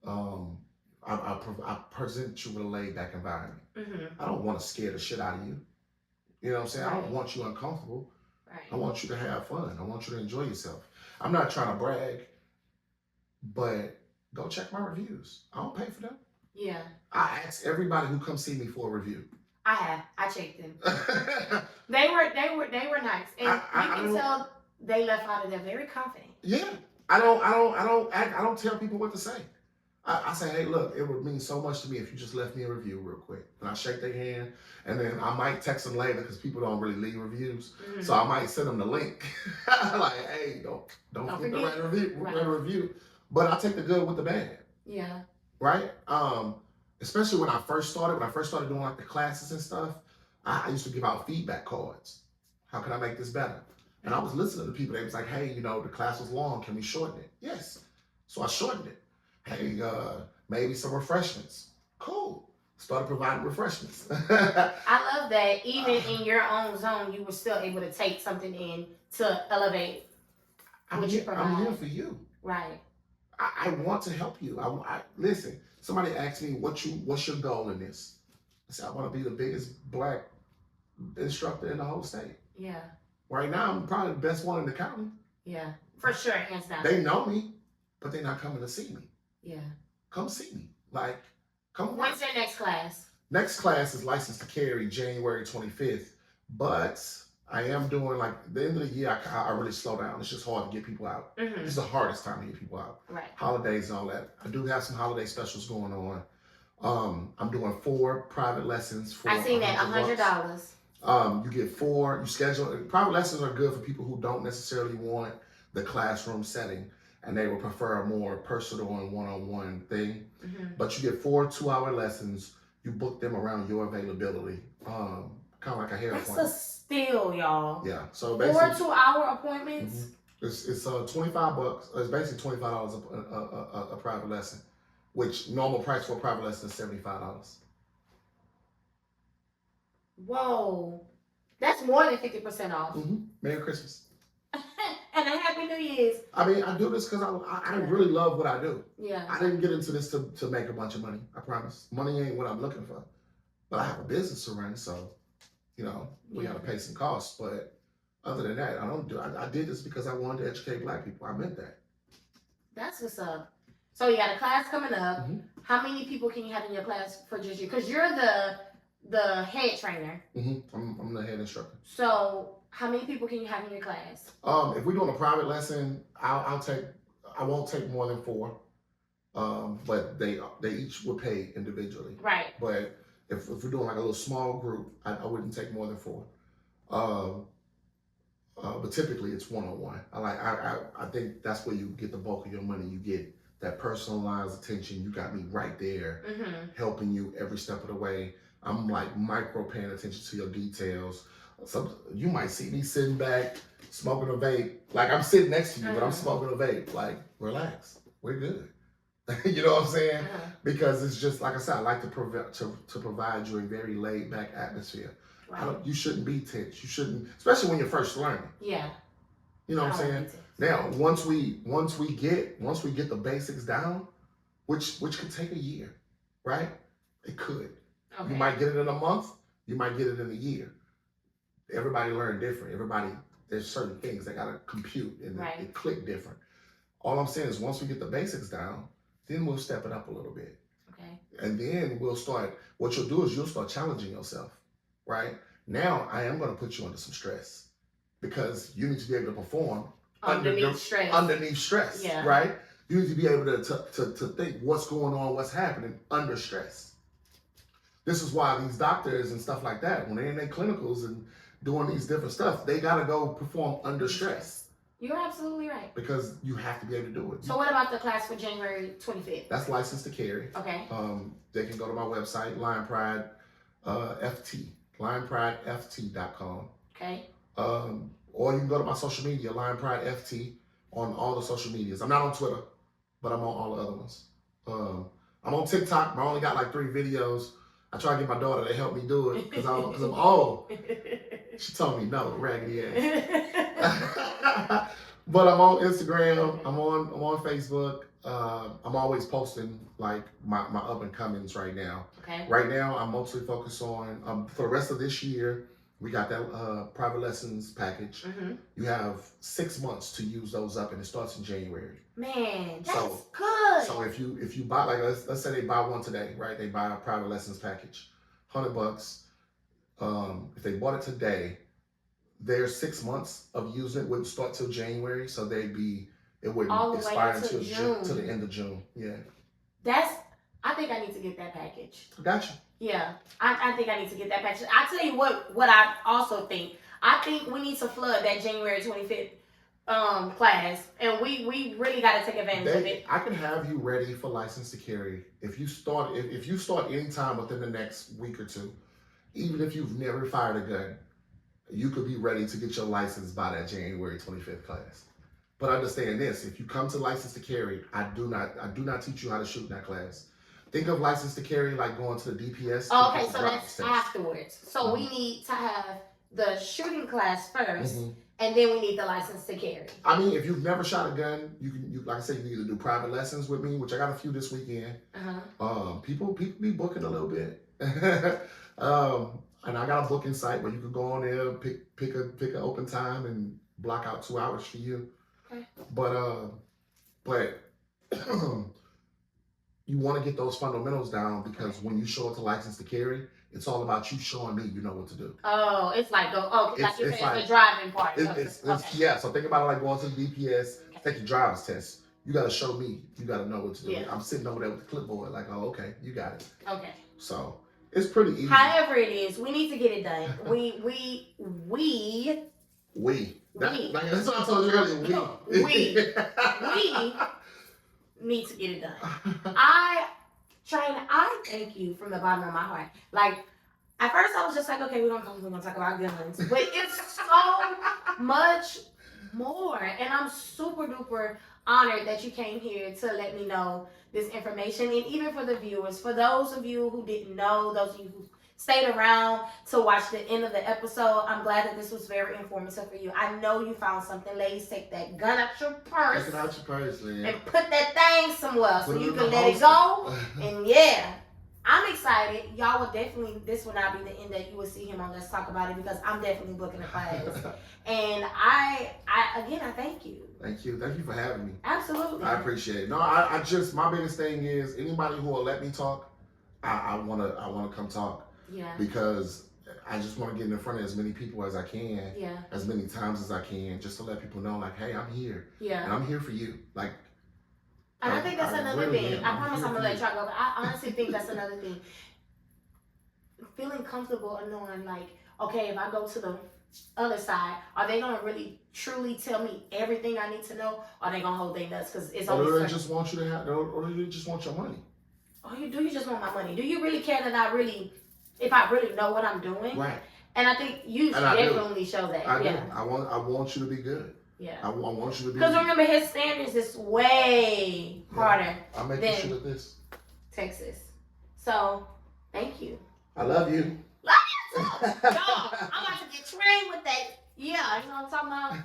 I present you with a laid back environment. I don't want to scare the shit out of you. You know what I'm saying? Right. I don't want you uncomfortable. Right. I want you to have fun. I want you to enjoy yourself. I'm not trying to brag, but go check my reviews. I don't pay for them. Yeah. I ask everybody who comes see me for a review. I checked them. They were nice, and you can tell they left out of there very confident. Yeah, I don't tell people what to say. I say, hey, look, it would mean so much to me if you just left me a review real quick. And I shake their hand, and then I might text them later because people don't really leave reviews. So I might send them the link. Like, hey, don't forget to write a review. But I take the good with the bad. Yeah. Right? Especially when I first started doing like the classes and stuff, I used to give out feedback cards. How can I make this better? And I was listening to people. They was like, hey, the class was long. Can we shorten it? Yes. So I shortened it. Hey, maybe some refreshments. Cool. Started providing refreshments. I love that. Even in your own zone, you were still able to take something in to elevate what you provide. I'm here for you. Right. I want to help you. I listen. Somebody asked me, what's your goal in this? I said, I want to be the biggest black instructor in the whole state. Yeah. Right now, I'm probably the best one in the county. Yeah. For sure, hands down. They know me, but they're not coming to see me. Yeah. Come see me. Like, come. When's your next class? Next class is licensed to carry January 25th, but I am doing like the end of the year. I really slow down. It's just hard to get people out. This is the hardest time to get people out. Right. Holidays and all that. I do have some holiday specials going on. I'm doing 4 private lessons for. I seen that $100. You get 4. You schedule. Private lessons are good for people who don't necessarily want the classroom setting, and they would prefer a more personal and one-on-one thing. But you get 4 2-hour lessons. You book them around your availability. Kind of like a hair appointment. That's a steal, y'all. Yeah. So basically 4 2-hour appointments. It's $25. It's basically $25 a private lesson, which normal price for a private lesson is $75. Whoa, that's more than 50% off. Merry Christmas. And a Happy New Year's. I mean, I do this because I really love what I do. Yeah. I didn't get into this to make a bunch of money. I promise. Money ain't what I'm looking for. But I have a business to run, so we got to pay some costs. But other than that, I did this because I wanted to educate Black people. I meant that. That's what's up. So you got a class coming up. How many people can you have in your class for just you? Because you're the head trainer. I'm the head instructor. So how many people can you have in your class? If we're doing a private lesson, I won't take more than 4. But they each would pay individually. Right. But if we're doing like a little small group, I wouldn't take more than 4. But typically it's one-on-one. I think that's where you get the bulk of your money. You get that personalized attention. You got me right there, helping you every step of the way. I'm like micro paying attention to your details. You might see me sitting back, smoking a vape. Like I'm sitting next to you, but I'm smoking a vape. Like, relax, we're good. You know what I'm saying? Because it's just, like I said, I like to provide you a very laid back atmosphere. Right. You shouldn't be tense. You shouldn't, especially when you're first learning. Yeah. You know what I'm saying? Now, once we get the basics down, which could take a year, right? It could. Okay. You might get it in a month. You might get it in a year. Everybody learn different. There's certain things that gotta compute and it click different. All I'm saying is once we get the basics down, then we'll step it up a little bit. Okay. And then what you'll do is you'll start challenging yourself, right? Now I am gonna put you under some stress because you need to be able to perform underneath stress, yeah. Right? You need to be able to think what's going on, what's happening under stress. This is why these doctors and stuff like that, when they're in their clinicals and doing these different stuff, they gotta go perform under stress. You're absolutely right. Because you have to be able to do it. So what about the class for January 25th? That's licensed to carry. Okay. They can go to my website, Lion Pride FT, lionprideft.com. Okay. Or you can go to my social media, Lion Pride FT, on all the social medias. I'm not on Twitter, but I'm on all the other ones. I'm on TikTok, but I only got like 3 videos. I try to get my daughter to help me do it because I'm old. She told me no, raggedy ass. But I'm on Instagram. I'm on Facebook. I'm always posting like my up and comings right now. Okay. Right now, I'm mostly focused on for the rest of this year. We got that private lessons package. Mm-hmm. You have 6 months to use those up, and it starts in January. Man, that's good. So if you buy, like, let's say they buy one today, right? They buy a private lessons package, $100. If they bought it today, their 6 months of using it wouldn't start till January, so it wouldn't expire until June, to the end of June. Yeah. I think I need to get that package. Gotcha. Yeah, I think I need to get that package. I tell you what I also think. I think we need to flood that January 25th class, and we really got to take advantage of it. I can have you ready for license to carry if you start any time within the next week or two. Even if you've never fired a gun, you could be ready to get your license by that January 25th class. But understand this: if you come to license to carry, I do not teach you how to shoot in that class. Think of license to carry like going to the DPS. Okay, so that's afterwards. So we need to have the shooting class first, and then we need the license to carry. I mean, if you've never shot a gun, you like I said, you can either do private lessons with me, which I got a few this weekend. People be booking a little bit. And I got a booking site where you can go on there, pick an open time and block out 2 hours for you. Okay. But you want to get those fundamentals down because when you show up to license to carry, it's all about you showing me you know what to do. Oh, it's like the driving part. Yeah. So think about it like going to the DPS, take your driver's test. You got to show me. You got to know what to do. Yeah. I'm sitting over there with the clipboard, like, oh, okay, you got it. Okay. So it's pretty easy. However it is, we need to get it done. We. That's what I told you earlier. We need to get it done. I thank you from the bottom of my heart. Like, at first I was just like, okay, we're gonna talk about guns. But it's so much more. And I'm super duper honored that you came here to let me know this information. And even for the viewers, for those of you who didn't know, those of you who stayed around to watch the end of the episode, I'm glad that this was very informative for you. I know you found something. Ladies, take that gun out your purse. Take it out your purse, man. And put that thing somewhere so you can let it go. And yeah, I'm excited. Y'all will definitely, this will not be the end that you will see him on Let's Talk About It, because I'm definitely booking a class. And I thank you. Thank you for having me. Absolutely. I appreciate it. No, I just, my biggest thing is anybody who will let me talk, I wanna come talk. Yeah. Because I just want to get in front of as many people as I can. Yeah. As many times as I can, just to let people know, like, hey, I'm here. Yeah. And I'm here for you. Like. And I think that's another thing. I promise I'm gonna let y'all go. But I honestly think that's another thing. Feeling comfortable and knowing, like, okay, if I go to the other side, are they gonna really truly tell me everything I need to know? Or are they gonna hold their nuts? Because it's only. Or they just want you to have, or they just want your money. Oh, do you just want my money? Do you really care that if I really know what I'm doing? Right. And I think you definitely show that. I do. I want you to be good. Yeah. I want you to be. Because remember, his standards is way harder. I'm making sure that this. Texas. So, thank you. I love you. Love you too. Dog, I'm about to get trained with that. Yeah, you know what I'm talking about?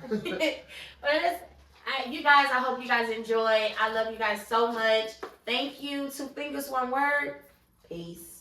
But you guys, I hope you guys enjoy. I love you guys so much. Thank you. 2 fingers, 1 word. Peace.